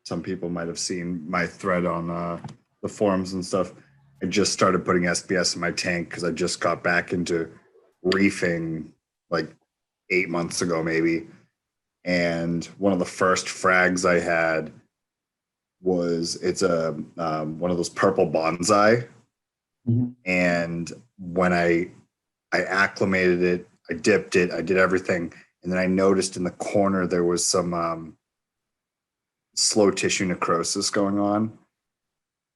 S8: some people might have seen my thread on the forums and stuff. I just started putting SPS in my tank because I just got back into reefing like 8 months ago, maybe. And one of the first frags I had was it's a one of those purple bonsai.
S6: Mhm.
S8: And when I acclimated it, I dipped it, I did everything, and then I noticed in the corner there was some slow tissue necrosis going on,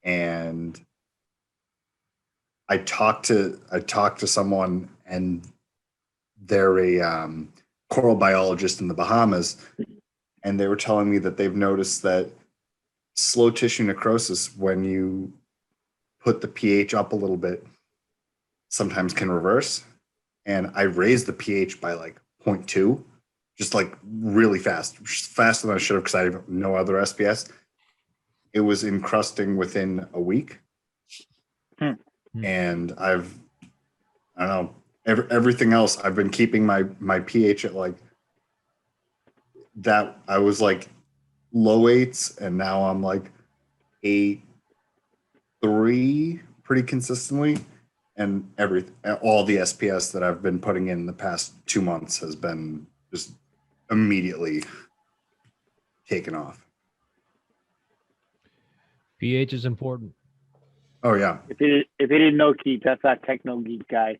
S8: and I talked to someone, and they're a coral biologist in the Bahamas, and they were telling me that they've noticed that slow tissue necrosis, when you put the pH up a little bit, sometimes can reverse. And I raised the pH by like 0.2, just like really fast, faster than I should have because I have no other SPS. It was encrusting within a week. And I don't know, everything else, I've been keeping my pH at like that. I was like low 8s, and now I'm like 8.3 pretty consistently. And all the SPS that I've been putting in the past 2 months has been just immediately taken off.
S2: pH is important.
S8: Oh yeah.
S3: If he didn't know, Keith, that's that techno geek guy.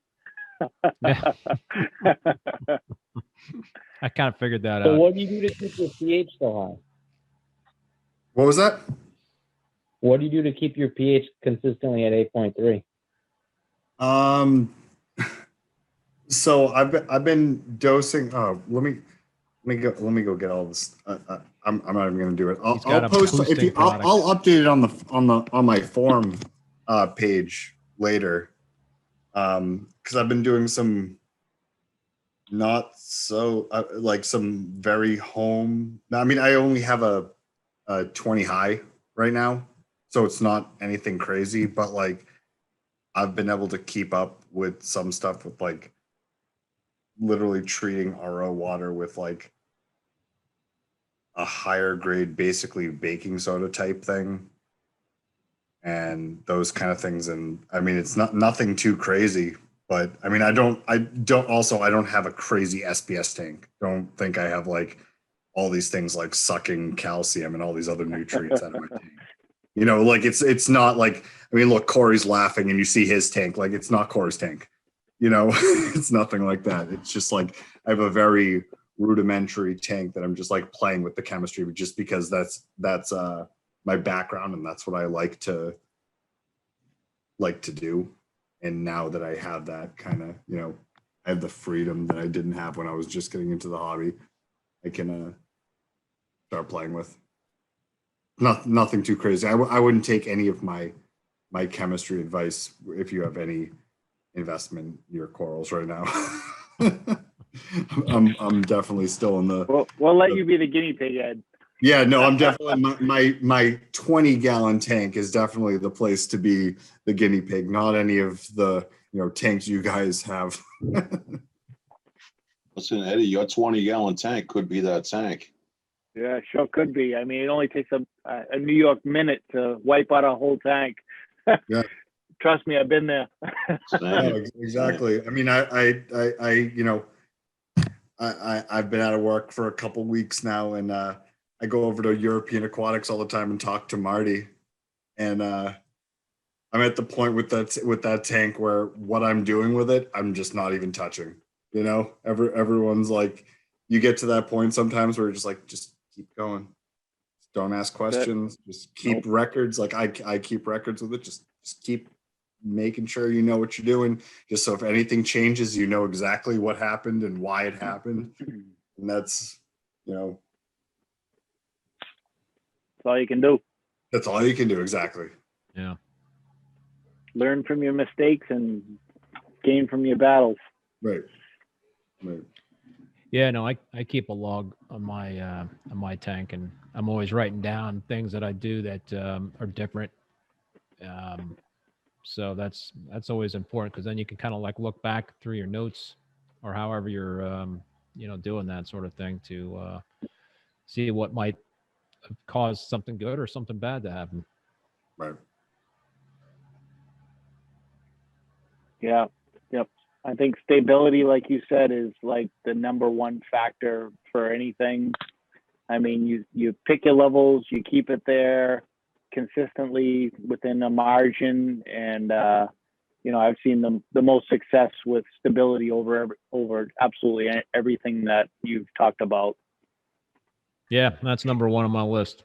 S2: Yeah. I kind of figured that
S4: So
S2: out.
S4: what do you do to keep your pH so high?
S8: What was that?
S4: What do you do to keep your pH consistently at 8.3?
S8: So I've been dosing. Oh, let me go get all this. I'm not even gonna do it. I'll post if you. I'll update it on my forum page later. Because I've been doing some not so like some very home. I mean, I only have a 20 high right now, so it's not anything crazy. But like, I've been able to keep up with some stuff with like literally treating RO water with like a higher grade, basically baking soda type thing, and those kind of things. And I mean, it's nothing too crazy, but I mean, I don't have a crazy SPS tank. Don't think I have like all these things like sucking calcium and all these other nutrients out of my tank. You know, like it's not like, I mean, look, Corey's laughing and you see his tank, like it's not Corey's tank, you know. It's nothing like that. It's just like I have a very rudimentary tank that I'm just like playing with the chemistry, but just because that's my background and that's what I like to do. And now that I have that kind of, you know, I have the freedom that I didn't have when I was just getting into the hobby, I can start playing with. Nothing too crazy. I wouldn't take any of my chemistry advice if you have any investment in your corals right now. I'm definitely still in the.
S3: We'll let you be the guinea pig, Ed.
S8: Yeah, no, I'm definitely my 20-gallon tank is definitely the place to be the guinea pig. Not any of the tanks you guys have.
S9: Listen, Eddie, your 20-gallon tank could be that tank.
S3: Yeah, sure could be. I mean, it only takes a New York minute to wipe out a whole tank.
S8: Yeah.
S3: Trust me, I've been there.
S8: No, exactly. I mean, I've been out of work for a couple weeks now, and I go over to European Aquatics all the time and talk to Marty. And I'm at the point with that tank where what I'm doing with it, I'm just not even touching. You know, everyone's like, you get to that point sometimes where you're just like, just keep going. Don't ask questions. Just keep records. Like I keep records with it. Just keep making sure you know what you're doing. Just so if anything changes, you know exactly what happened and why it happened. And that's,
S3: that's all you can do.
S8: That's all you can do. Exactly.
S2: Yeah.
S3: Learn from your mistakes and gain from your battles.
S8: Right.
S2: Yeah, no, I keep a log on my tank, and I'm always writing down things that I do that are different. So that's always important, because then you can kind of like look back through your notes or however you're doing that sort of thing to see what might have caused something good or something bad to happen.
S8: Right.
S3: Yeah. Yep. I think stability, like you said, is like the number one factor for anything. I mean, you pick your levels, you keep it there consistently within a margin, and I've seen the most success with stability over absolutely everything that you've talked about.
S2: Yeah, that's number one on my list.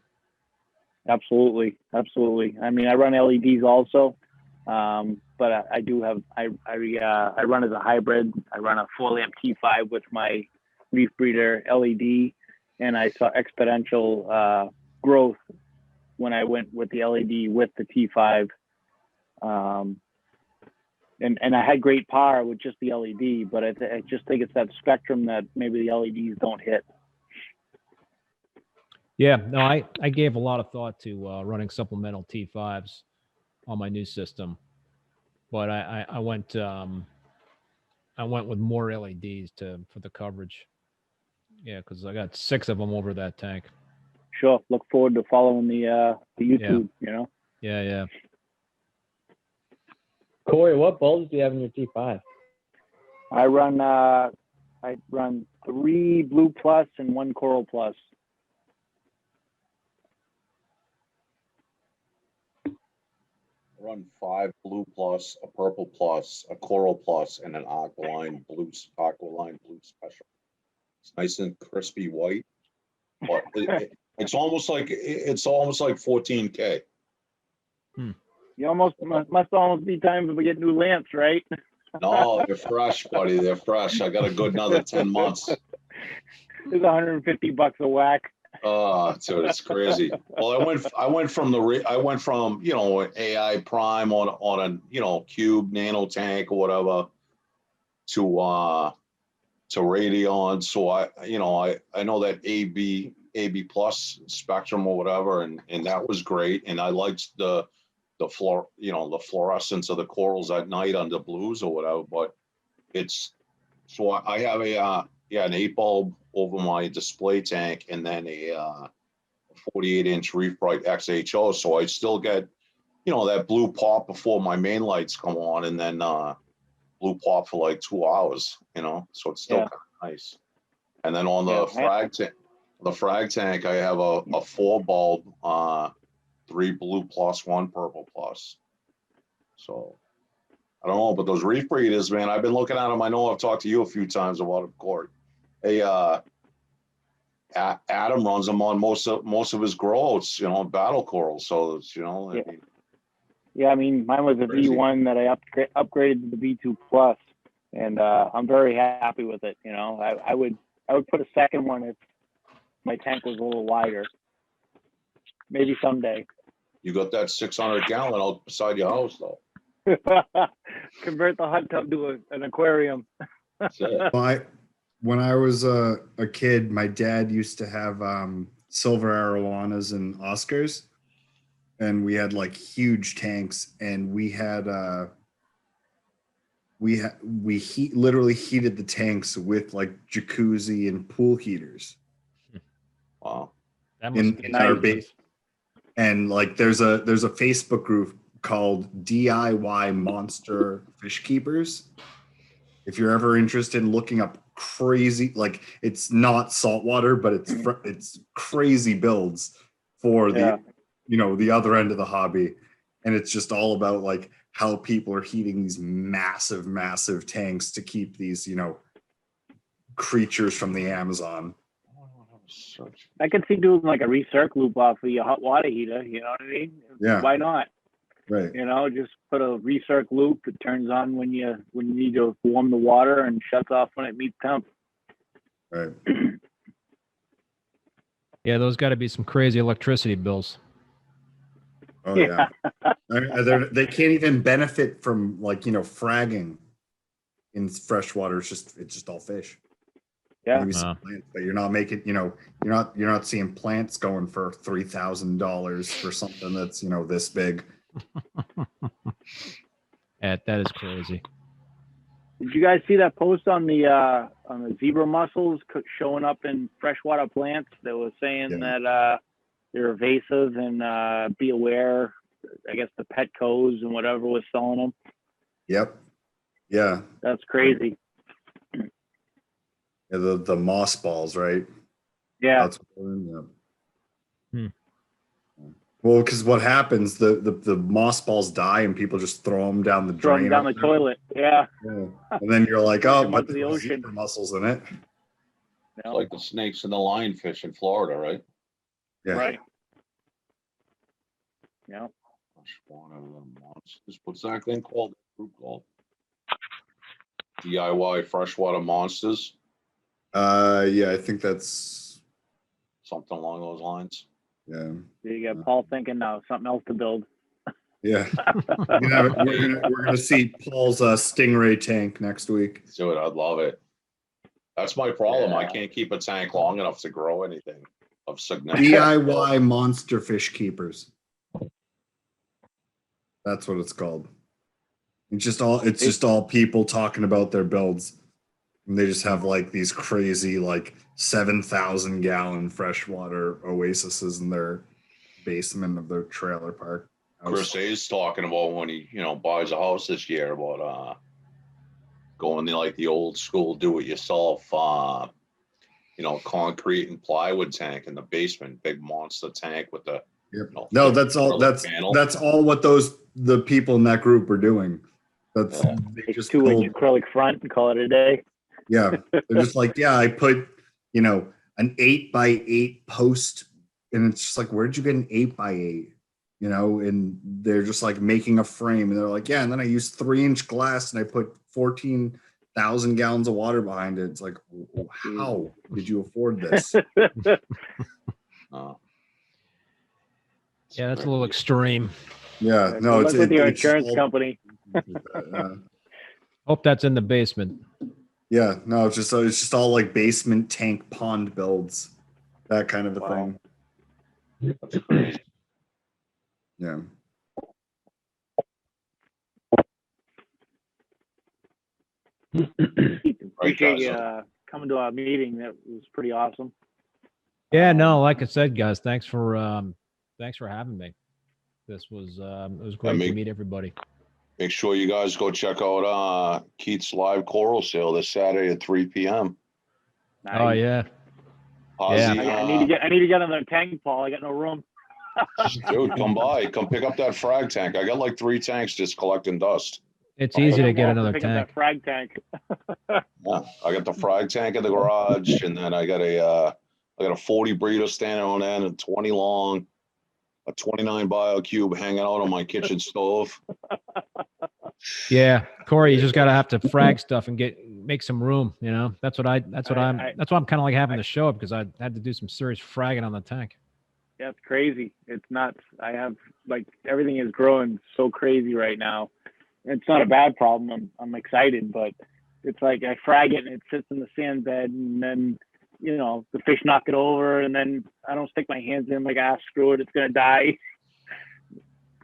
S3: Absolutely. I mean, I run LEDs also, but I do have I run as a hybrid. I run a 4-lamp T5 with my Reef Breeder LED, and I saw exponential growth when I went with the LED with the T5. And I had great power with just the LED, but I just think it's that spectrum that maybe the LEDs don't hit.
S2: Yeah, no, I gave a lot of thought to running supplemental T5s on my new system, but I went with more LEDs for the coverage. Yeah, because I got 6 of them over that tank.
S3: Sure. Look forward to following the YouTube.
S2: Yeah.
S4: Corey, what bulbs do you have in your T5?
S3: I run 3 Blue Plus and 1 Coral Plus.
S9: Run 5 Blue Plus, a Purple Plus, a Coral Plus, and an Aqualine Blue Special. It's nice and crispy white, but it's almost like 14K.
S3: You must almost be time to get new lamps, right?
S9: No, they're fresh, buddy. They're fresh. I got a good another 10 months.
S3: It's $150 a whack.
S9: Oh, dude, it's crazy. Well, I went from AI Prime on a cube nano tank or whatever to Radeon. So I know that AB plus spectrum or whatever, and that was great. And I liked the fluorescence of the corals at night under blues or whatever. But I have an 8 bulb over my display tank, and then a 48-inch Reef Bright XHO. So I still get, that blue pop before my main lights come on, and then blue pop for like 2 hours, so it's still kind of nice. And then on the frag tank, I have a 4 bulb, 3 Blue Plus, 1 Purple Plus. So I don't know, but those Reef Breeders, man, I've been looking at them. I know I've talked to you a few times about them, Corey. Hey, Adam runs them on most of his growouts, battle corals. So it's,
S3: I mean, mine was a
S9: crazy.
S3: V1 that I upgraded to the V2 Plus, and I'm very happy with it. I would put a second one if my tank was a little wider. Maybe someday.
S9: You got that 600-gallon out beside your house, though.
S3: Convert the hot tub to an aquarium.
S9: That's it.
S8: Well, when I was a kid, my dad used to have silver arowanas and Oscars, and we had like huge tanks, and we had literally heated the tanks with like jacuzzi and pool heaters.
S9: Wow.
S8: In our base. And like there's a Facebook group called DIY Monster Fish Keepers. If you're ever interested in looking up crazy, like it's not saltwater, but it's crazy builds for the the other end of the hobby. And it's just all about like how people are heating these massive tanks to keep these, creatures from the Amazon.
S3: I could see doing like a recirc loop off of your hot water heater. You know what I mean?
S8: Yeah.
S3: Why not?
S8: Right.
S3: Just put a recirc loop. It turns on when you need to warm the water and shuts off when it meets temp.
S8: Right.
S2: Yeah, those got to be some crazy electricity bills.
S8: Oh yeah. They can't even benefit from fragging in freshwater. It's just all fish.
S3: Yeah.
S8: Maybe some plants, but you're not making, you're not seeing plants going for $3,000 for something that's, this big.
S2: That is crazy.
S3: Did you guys see that post on the zebra mussels showing up in freshwater plants that was saying that they're invasive and be aware? I guess the Petco's and whatever was selling them.
S8: Yep. Yeah.
S3: That's crazy.
S8: Yeah, the moss balls, right?
S3: Yeah.
S8: That's what, Well, because what happens, the moss balls die and people just throw them down the
S3: Throw
S8: drain.
S3: them down the toilet. Yeah.
S8: And then you're like,
S3: Push
S8: oh,
S3: them
S8: but
S3: up to the
S8: there's
S3: ocean.
S8: zebra mussels in it.
S3: Yeah.
S9: It's like the snakes and the lionfish in Florida, right?
S8: Yeah.
S3: Right. Yeah.
S9: Freshwater monsters. What's that thing called? Group called DIY freshwater monsters.
S8: Yeah, I think that's
S9: Something along those lines.
S8: yeah.
S3: You got Paul thinking now something else to build.
S8: Yeah. We're gonna see Paul's Stingray tank next week.
S9: Dude, I'd love it. That's my problem. I
S3: Yeah.
S9: can't keep a tank long enough to grow anything of significance.
S8: DIY monster fish keepers. That's what it's called. It's just all people talking about their builds. And they just have like these crazy like 7,000 gallon freshwater oases in their basement of their trailer park.
S9: Chris A's talking about when he, buys a house this year about going to like the old school do-it-yourself, concrete and plywood tank in the basement, big monster tank with the.
S8: Yep. No, that's all. That's all what the people in that group are doing. That's they just
S3: 2-inch acrylic front and call it a day.
S8: Yeah, they're just like, yeah, I put an 8x8 post, and it's just like, where'd you get an 8x8? And they're just like making a frame, and they're like, yeah, and then I used 3-inch glass and I put 14,000 gallons of water behind it. It's like, how did you afford this?
S2: Yeah, that's a little extreme.
S8: Yeah, no,
S3: it's with your insurance company.
S2: Hope that's in the basement.
S8: Yeah, no, it's just all like basement tank pond builds, that kind of a thing.
S9: That's crazy.
S8: Yeah.
S3: Appreciate you coming to our meeting. That was pretty awesome.
S2: Yeah, no, like I said, guys, thanks for having me. This was it was great to meet everybody.
S9: Make sure you guys go check out Keith's live coral sale this Saturday at 3 p.m.
S2: Nice. Oh yeah.
S3: I need to get another tank, Paul. I got no room.
S9: Dude, come by. Come pick up that frag tank. I got like 3 tanks just collecting dust.
S2: It's easy to get another
S3: tank.
S2: That
S3: frag tank.
S9: Yeah, I got the frag tank in the garage, and then I got a 40 breeder standing on end and 20 long, a 29 BioCube hanging out on my kitchen stove.
S2: Yeah, Corey, you just gotta have to frag stuff and make some room. That's why I'm kind of like having the show up, because I had to do some serious fragging on the tank.
S3: Yeah, it's crazy. It's nuts. I have everything is growing so crazy right now. It's not a bad problem. I'm excited, but it's like I frag it and it sits in the sand bed, and then the fish knock it over, and then I don't stick my hands in, like, screw it, it's gonna die.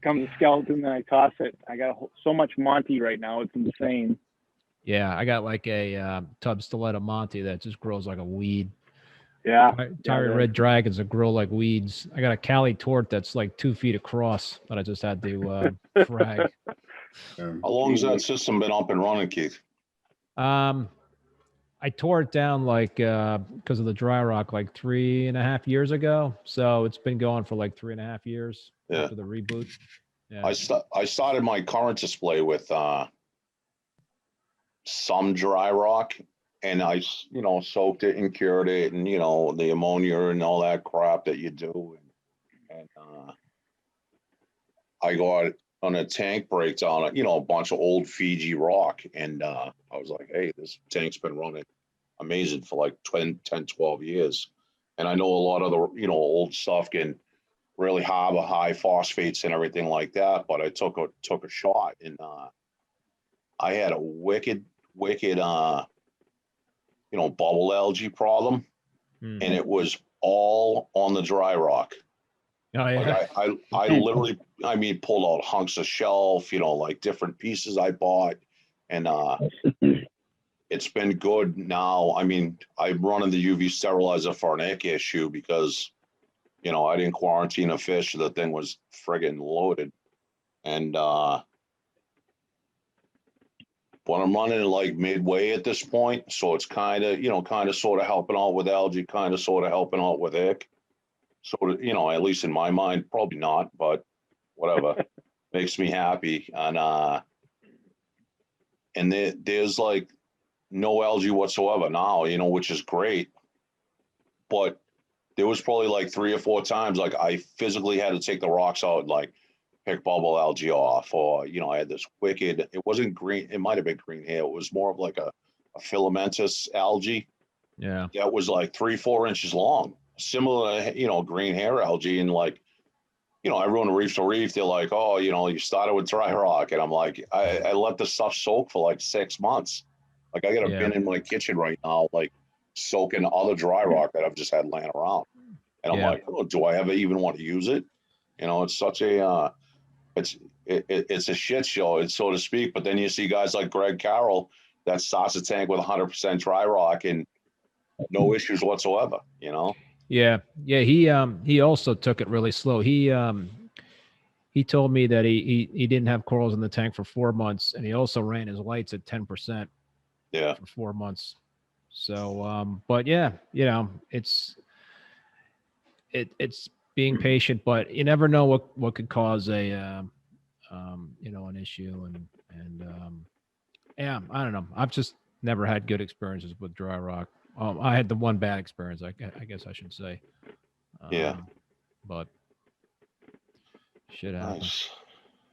S3: Comes a skeleton, then I toss it. I got so much Monty right now, it's insane.
S2: Yeah, I got like a tub stiletto Monty that just grows like a weed.
S3: Yeah.
S2: Tyree red dragons that grow like weeds. I got a Cali tort that's like 2 feet across that I just had to frag.
S9: How long has that system been up and running, Keith?
S2: I tore it down because of the dry rock like 3.5 years ago. So it's been going for like 3.5 years after the reboot. Yeah.
S9: I started my current display with some dry rock, and I soaked it and cured it, and the ammonia and all that crap that you do, and I got on a tank breakdown, a bunch of old Fiji rock, and I was like, hey, this tank's been running amazing for like 10, 12 years. And I know a lot of the, old stuff can really harbor high phosphates and everything like that, but I took a shot, and I had a wicked, bubble algae problem, and it was all on the dry rock.
S2: Oh yeah.
S9: Like I literally, I mean, pulled out hunks of shelf, you know, like different pieces I bought, and it's been good now. I mean, I'm running the UV sterilizer for an ick issue because, you know, I didn't quarantine a fish. The thing was friggin' loaded, and but I'm running it like midway at this point, so it's kind of, you know, kind of sort of helping out with algae, kind of sort of helping out with ick. So, you know, at least in my mind, probably not, but whatever. Makes me happy. And there's like no algae whatsoever now, you know, which is great. But there was probably like 3 or 4 times like I physically had to take the rocks out, like pick bubble algae off, or, you know, I had this wicked, it wasn't green, it might have been green hair. It was more of like a filamentous algae.
S2: Yeah.
S9: That was like 3-4 inches long, similar to, you know, green hair algae. And like, you know, everyone reef to reef, they're like, oh, you know, you started with dry rock. And I'm like, I let the stuff soak for like 6 months. Like I got a bin in my kitchen right now, like soaking other dry rock that I've just had laying around. And I'm like, oh, do I ever even want to use it? You know, it's such a, it's a shit show, it's so to speak. But then you see guys like Greg Carroll that starts a tank with 100% dry rock and no issues whatsoever, you know?
S2: Yeah. He also took it really slow. He told me that he didn't have corals in the tank for 4 months, and he also ran his lights at 10%.
S9: Yeah.
S2: For 4 months. So, but yeah, you know, it's being patient, but you never know what could cause a, you know, an issue. And yeah, I don't know. I've just never had good experiences with dry rock. I had the one bad experience, I guess I should say.
S9: Yeah.
S2: But shit happens.
S9: Nice.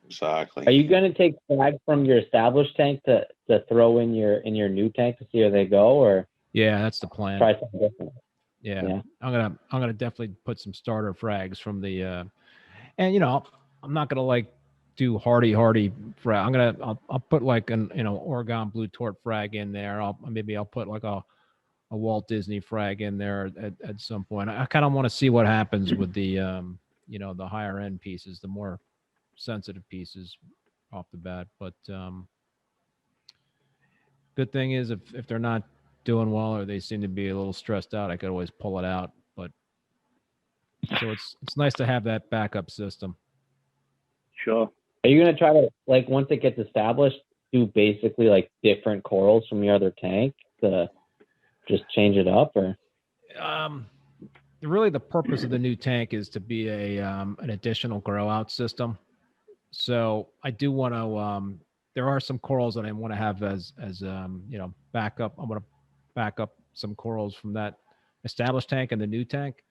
S9: Exactly.
S4: Are you going to take frags from your established tank to throw in your new tank to see where they go, or?
S2: Yeah, that's the plan.
S4: Try something different.
S2: Yeah. I'm gonna definitely put some starter frags from the, and you know, I'm not gonna like do hardy frag. I'll put like an, you know, Oregon blue tort frag in there. I'll put like a Walt Disney frag in there at some point. I kind of want to see what happens with the, you know, the higher end pieces, the more sensitive pieces off the bat. But good thing is if they're not doing well or they seem to be a little stressed out, I could always pull it out. But so it's nice to have that backup system.
S3: Sure.
S4: Are you going to try to, like, once it gets established, do basically like different corals from your other tank to just change it up, or?
S2: Really the purpose of the new tank is to be an additional grow out system. So I do want to, there are some corals that I want to have as you know, backup. I want to back up some corals from that established tank and the new tank.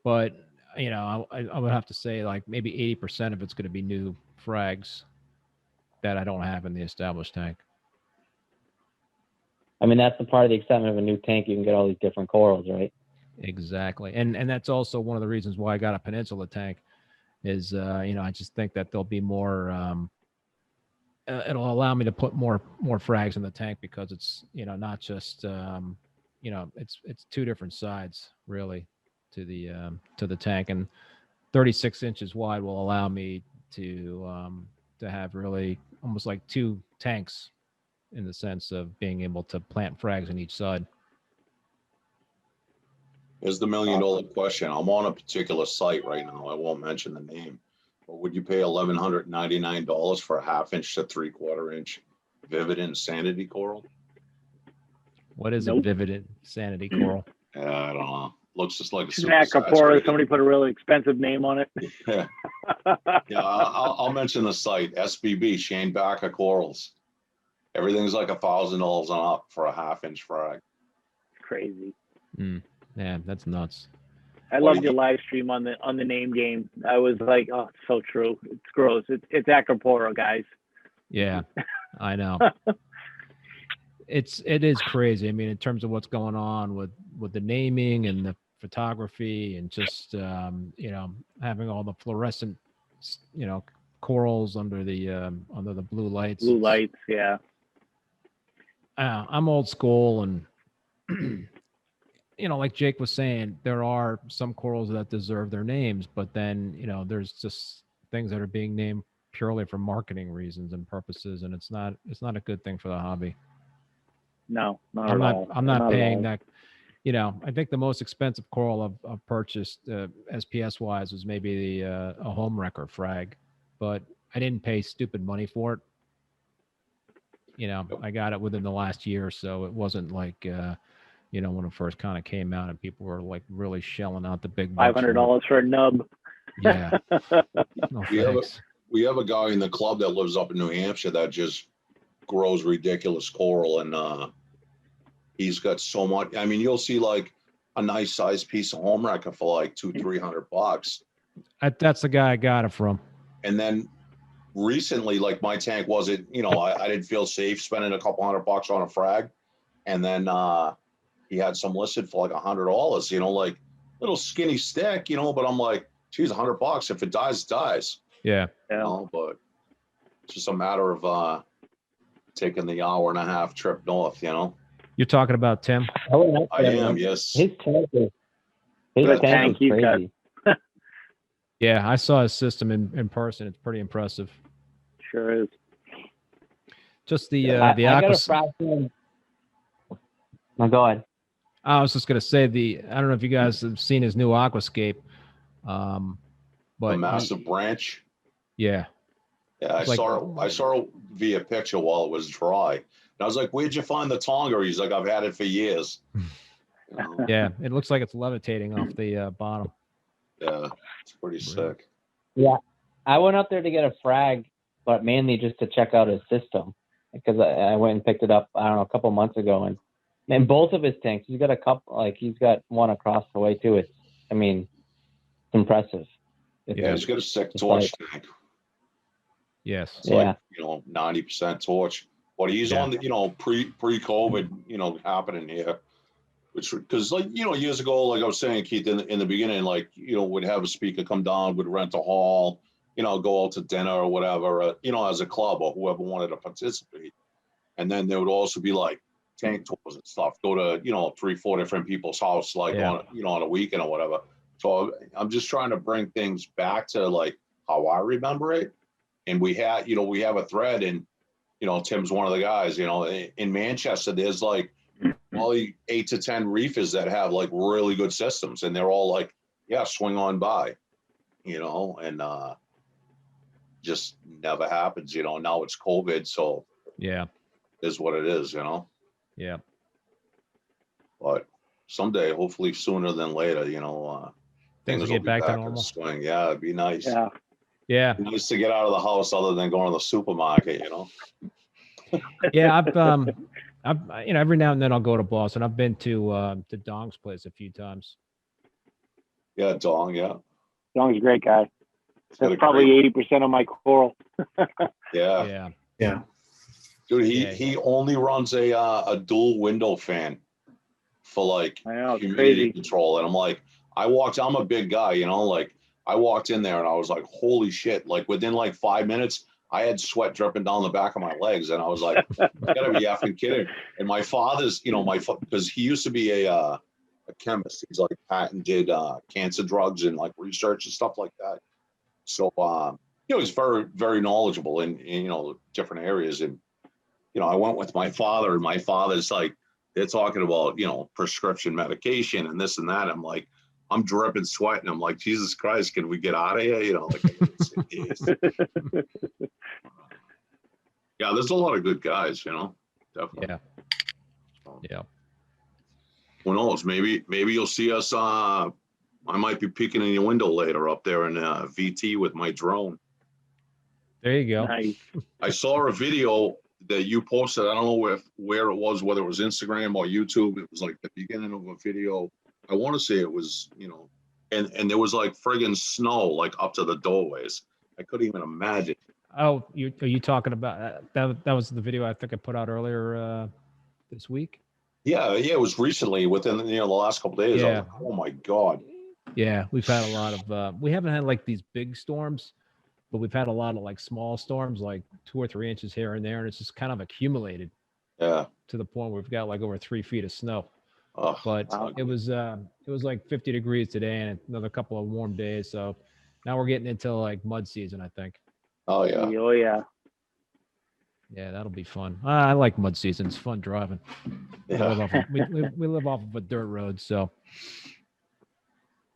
S2: But, you know, I would have to say like maybe 80% of it's going to be new frags that I don't have in the established tank.
S4: I mean, that's the part of the excitement of a new tank. You can get all these different corals, right?
S2: Exactly. And that's also one of the reasons why I got a peninsula tank is, you know, I just think that there'll be more, it'll allow me to put more frags in the tank because it's, you know, not just, you know, it's 2 different sides really to the tank, and 36 inches wide will allow me to have really almost like 2 tanks in the sense of being able to plant frags on each side.
S9: Here's the $1 million question. I'm on a particular site right now. I won't mention the name, but would you pay $1,199 for a 1/2 inch to 3/4 inch Vivid Insanity coral?
S2: What is a Vivid Insanity coral?
S9: I don't know. Looks just like a
S3: Acropora. Somebody put a really expensive name on it.
S9: Yeah. Yeah, I'll mention the site. SBB, Shane Backer Corals. Everything's like $1,000 and up for a 1/2 inch frag.
S3: Crazy.
S2: Yeah, that's nuts.
S3: I loved your live stream on the name game. I was like, oh, it's so true. It's gross. It's Acropora, guys.
S2: Yeah, I know. It is crazy. I mean, in terms of what's going on with the naming and the photography and just you know, having all the fluorescent, you know, corals under the blue lights.
S3: Blue lights, yeah.
S2: I'm old school, and you know, like Jake was saying, there are some corals that deserve their names, but then, you know, there's just things that are being named purely for marketing reasons and purposes, and it's not a good thing for the hobby.
S3: No, not
S2: I'm
S3: at
S2: not
S3: all.
S2: I'm not
S3: at
S2: paying
S3: all.
S2: that. You know, I think the most expensive coral I've purchased SPS wise was maybe the a home wrecker frag, but I didn't pay stupid money for it. You know, I got it within the last year or so. It wasn't like you know, when it first kind of came out and people were like really shelling out the big bucks for it.
S3: $500 for a nub.
S2: Yeah. No
S9: We have a-
S2: thanks.
S9: We have a guy in the club that lives up in New Hampshire that just grows ridiculous coral, and he's got so much. I mean, you'll see like a nice sized piece of home wrecker for like $200-300.
S2: That's the guy I got it from.
S9: And then recently, like my tank wasn't, you know, I didn't feel safe spending a couple $100 on a frag. And then he had some listed for like $100, you know, like little skinny stick, you know, but I'm like, geez, $100. If it dies, it dies.
S2: Yeah.
S9: You know, but it's just a matter of taking the hour-and-a-half trip north, you know.
S2: You're talking about Tim?
S9: I am, yes.
S4: His tank is,
S3: The tank you got.
S4: crazy.
S2: Yeah, I saw his system in person. It's pretty impressive.
S3: Sure is.
S2: Just the
S4: I
S2: the
S4: got
S2: aqua.
S4: a fraction. No, go ahead.
S2: I was just gonna say I don't know if you guys have seen his new aquascape, but
S9: A massive branch.
S2: yeah,
S9: Yeah, I
S2: It's like-
S9: saw it via picture while it was dry. And I was like, where'd you find the tonga? He's like, I've had it for years. You know?
S2: yeah, it looks like it's levitating off the bottom.
S9: Yeah, it's pretty sick.
S4: Yeah, I went up there to get a frag, but mainly just to check out his system because I went and picked it up. I don't know, a couple months ago, and both of his tanks, he's got a couple. Like he's got one across the way too. It's, I mean, it's impressive.
S9: Yeah, he's got a sick torch tank.
S2: Yes.
S9: It's like, you know, 90% torch. But he's on the, you know, pre-COVID, you know, happening here. Which, because like, you know, years ago, like I was saying, Keith, in the beginning, like, you know, would have a speaker come down, would rent a hall, you know, go out to dinner or whatever, you know, as a club or whoever wanted to participate. And then there would also be like tank tours and stuff, go to, you know, 3-4 different people's house, like on, you know, on a weekend or whatever. So I'm just trying to bring things back to like how I remember it. And we have a thread, and, you know, Tim's one of the guys, you know, in Manchester, there's like probably 8 to 10 reefers that have like really good systems, and they're all like, yeah, swing on by, you know, and just never happens, you know. Now it's COVID, so
S2: yeah,
S9: is what it is, you know.
S2: Yeah.
S9: But someday, hopefully sooner than later, you know,
S2: Things will get back to normal.
S9: Swing. Yeah, it'd be nice.
S3: Yeah.
S2: Yeah.
S9: It'd be nice to get out of the house other than going to the supermarket, you know.
S2: Yeah, I've you know, every now and then I'll go to Boston. I've been to Dong's place a few times.
S9: Yeah, Dong, yeah.
S3: Dong's a great guy.
S9: got
S3: That's
S9: a
S3: probably 80% of my coral.
S9: Yeah.
S2: Yeah.
S6: Yeah.
S9: Dude, he only runs a dual window fan for like
S3: I know, it's
S9: humidity
S3: crazy.
S9: control. And I'm like, I'm a big guy, you know, like I walked in there and I was like, holy shit. Like within like 5 minutes, I had sweat dripping down the back of my legs. And I was like, you gotta be effing kidding. And my father's, you know, because he used to be a chemist. He's like patented cancer drugs and like research and stuff like that. So, you know, he's very, very knowledgeable in, you know, different areas. And, you know, I went with my father, and my father's like, they're talking about, you know, prescription medication and this and that. I'm like, I'm dripping sweat, and I'm like, Jesus Christ, can we get out of here? You know, like, yeah, there's a lot of good guys, you know, definitely.
S2: Yeah. Yeah.
S9: Who knows? Maybe you'll see us. I might be peeking in your window later up there in VT with my drone.
S2: There you go.
S3: Nice.
S9: I saw a video that you posted. I don't know where it was, whether it was Instagram or YouTube. It was like the beginning of a video. I want to say it was, you know, and there was like friggin' snow like up to the doorways. I couldn't even imagine.
S2: Oh, are you talking about that? That was the video I think I put out earlier this week.
S9: Yeah, it was recently within, you know, the last couple of days. I was like, oh my God.
S2: Yeah, we've had a lot of we haven't had like these big storms, but we've had a lot of like small storms, like 2 or 3 inches here and there, and it's just kind of accumulated.
S9: Yeah.
S2: To the point where we've got like over 3 feet of snow.
S9: Oh,
S2: but
S3: Wow.
S2: it was like 50 degrees today and another couple of warm days. So now we're getting into like mud season, I think.
S9: oh yeah.
S3: Oh yeah.
S2: Yeah, that'll be fun. I like mud season. It's fun driving. We
S9: Yeah.
S2: live off of, we live off of a dirt road, so.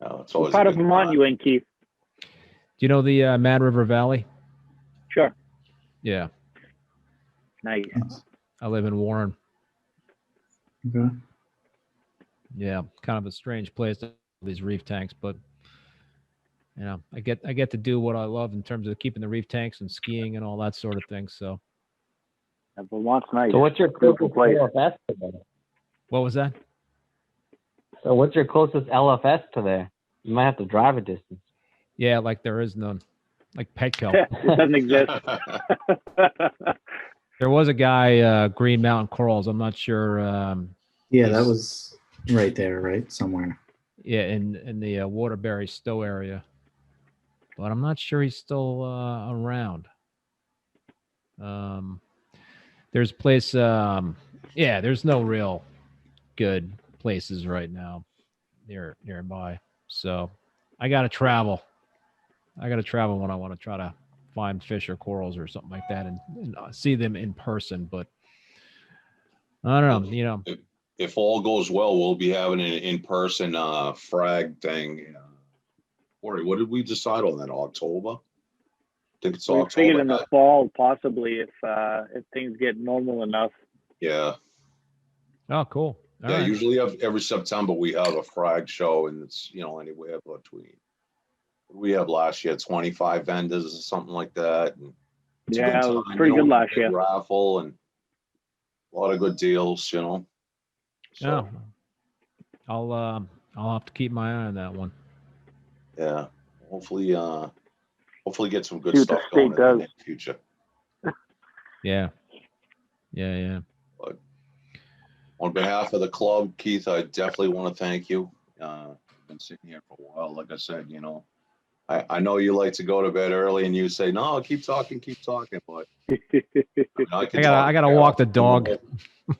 S9: No, it's
S3: What
S9: always
S3: part
S9: a
S3: of
S9: good
S3: Vermont
S9: time.
S3: you in, Keith?
S2: Do you know the Mad River Valley?
S3: Sure.
S2: Yeah,
S3: Nice.
S2: I live in Warren.
S6: Okay.
S2: Yeah, kind of a strange place to have these reef tanks, but you know, I get to do what I love in terms of keeping the reef tanks and skiing and all that sort of thing. So,
S3: Vermont's nice.
S4: So what's your
S3: Beautiful
S4: closest
S3: place.
S4: LFS to there?
S2: what was that?
S4: So what's your closest LFS to there? You might have to drive a distance.
S2: Yeah, like there is none, like Petco.
S3: It doesn't exist.
S2: There was a guy, Green Mountain Corals. I'm not sure.
S6: Yeah, that
S2: He's-
S6: was right there, right somewhere.
S2: Yeah, in the Waterbury Stowe area, but I'm not sure he's still around. There's a place. Yeah, there's no real good places right now nearby. So I got to travel. I got to travel when I want to try to find fish or corals or something like that and see them in person. But I don't know. You know,
S9: If all goes well, we'll be having an in-person frag thing. Corey, what did we decide on that? October? I think it's
S3: We figured in
S9: October.
S3: the fall, possibly, if things get normal enough.
S9: Yeah.
S2: oh, cool. All
S9: Yeah,
S2: right.
S9: usually every September we have a frag show, and it's anywhere between. We have last year 25 vendors or something like that. And it's a
S3: Yeah,
S9: good
S3: it was
S9: time,
S3: pretty good
S9: with a
S3: last
S9: big
S3: year.
S9: Raffle and a lot of good deals, So
S2: Oh, I'll have to keep my eye on that one.
S9: yeah, hopefully get some good
S3: See what the
S9: stuff going in
S3: state
S9: the
S3: does.
S9: near future.
S2: Yeah. Yeah.
S9: On behalf of the club, Keith, I definitely want to thank you. Been sitting here for a while. Like I said, I know you like to go to bed early, and you say, "No, keep talking." But I
S2: gotta walk the dog.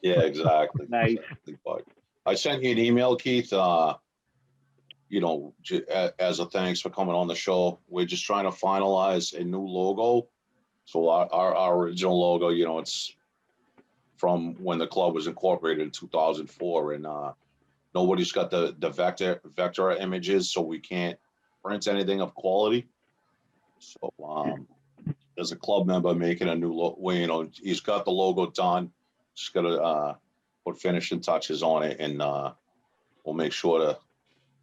S9: Yeah, exactly.
S3: Nice.
S9: Exactly. But I sent you an email, Keith. As a thanks for coming on the show. We're just trying to finalize a new logo. So our original logo, it's from when the club was incorporated in 2004, and nobody's got the vector images, so we can't print anything of quality. So as a club member making a new logo, he's got the logo done. Just got to put finishing touches on it, and we'll make sure to,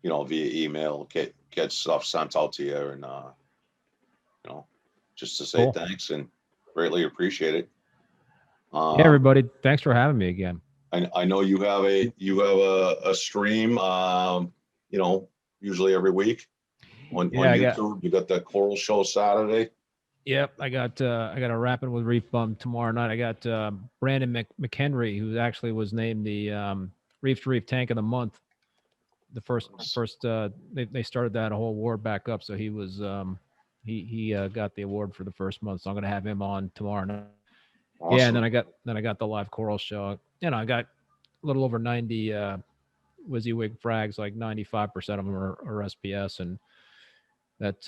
S9: via email, get stuff sent out to you, and just to say
S2: Cool.
S9: thanks and greatly appreciate it.
S2: Yeah, everybody, thanks for having me again.
S9: I know you have a stream, usually every week on YouTube. You got the Coral Show Saturday.
S2: Yep, I got a Rapping with ReefBum tomorrow night. I got Brandon McHenry, who actually was named the Reef to Reef Tank of the Month. The first they started that whole award back up, so he was he got the award for the first month. So I'm gonna have him on tomorrow night.
S9: Awesome.
S2: Yeah, and then I got the live coral show. I got a little over 90 WYSIWYG frags, like 95% of them are SPS, and that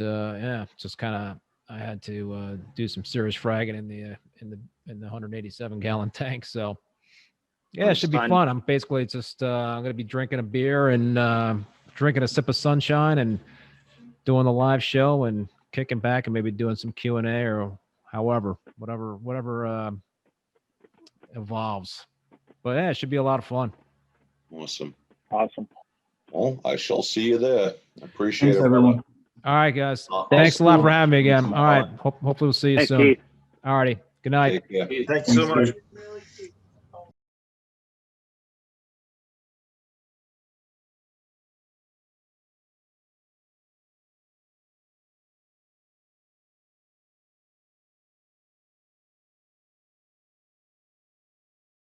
S2: just kind of I had to do some serious fragging in the 187 gallon tank. So yeah, it should be fun. I'm basically just I'm gonna be drinking a beer and drinking a sip of sunshine and doing the live show and kicking back and maybe doing some Q&A or whatever evolves. But yeah, it should be a lot of fun.
S9: Awesome.
S3: Well,
S9: I shall see you there. I appreciate
S6: Thanks,
S9: it,
S6: everyone.
S2: All right, guys. Thanks a lot for having me again. All right. Hopefully we'll see you
S3: Thanks,
S2: soon.
S3: Keith.
S2: All righty. Good night.
S9: Take care.
S7: Thank you so much.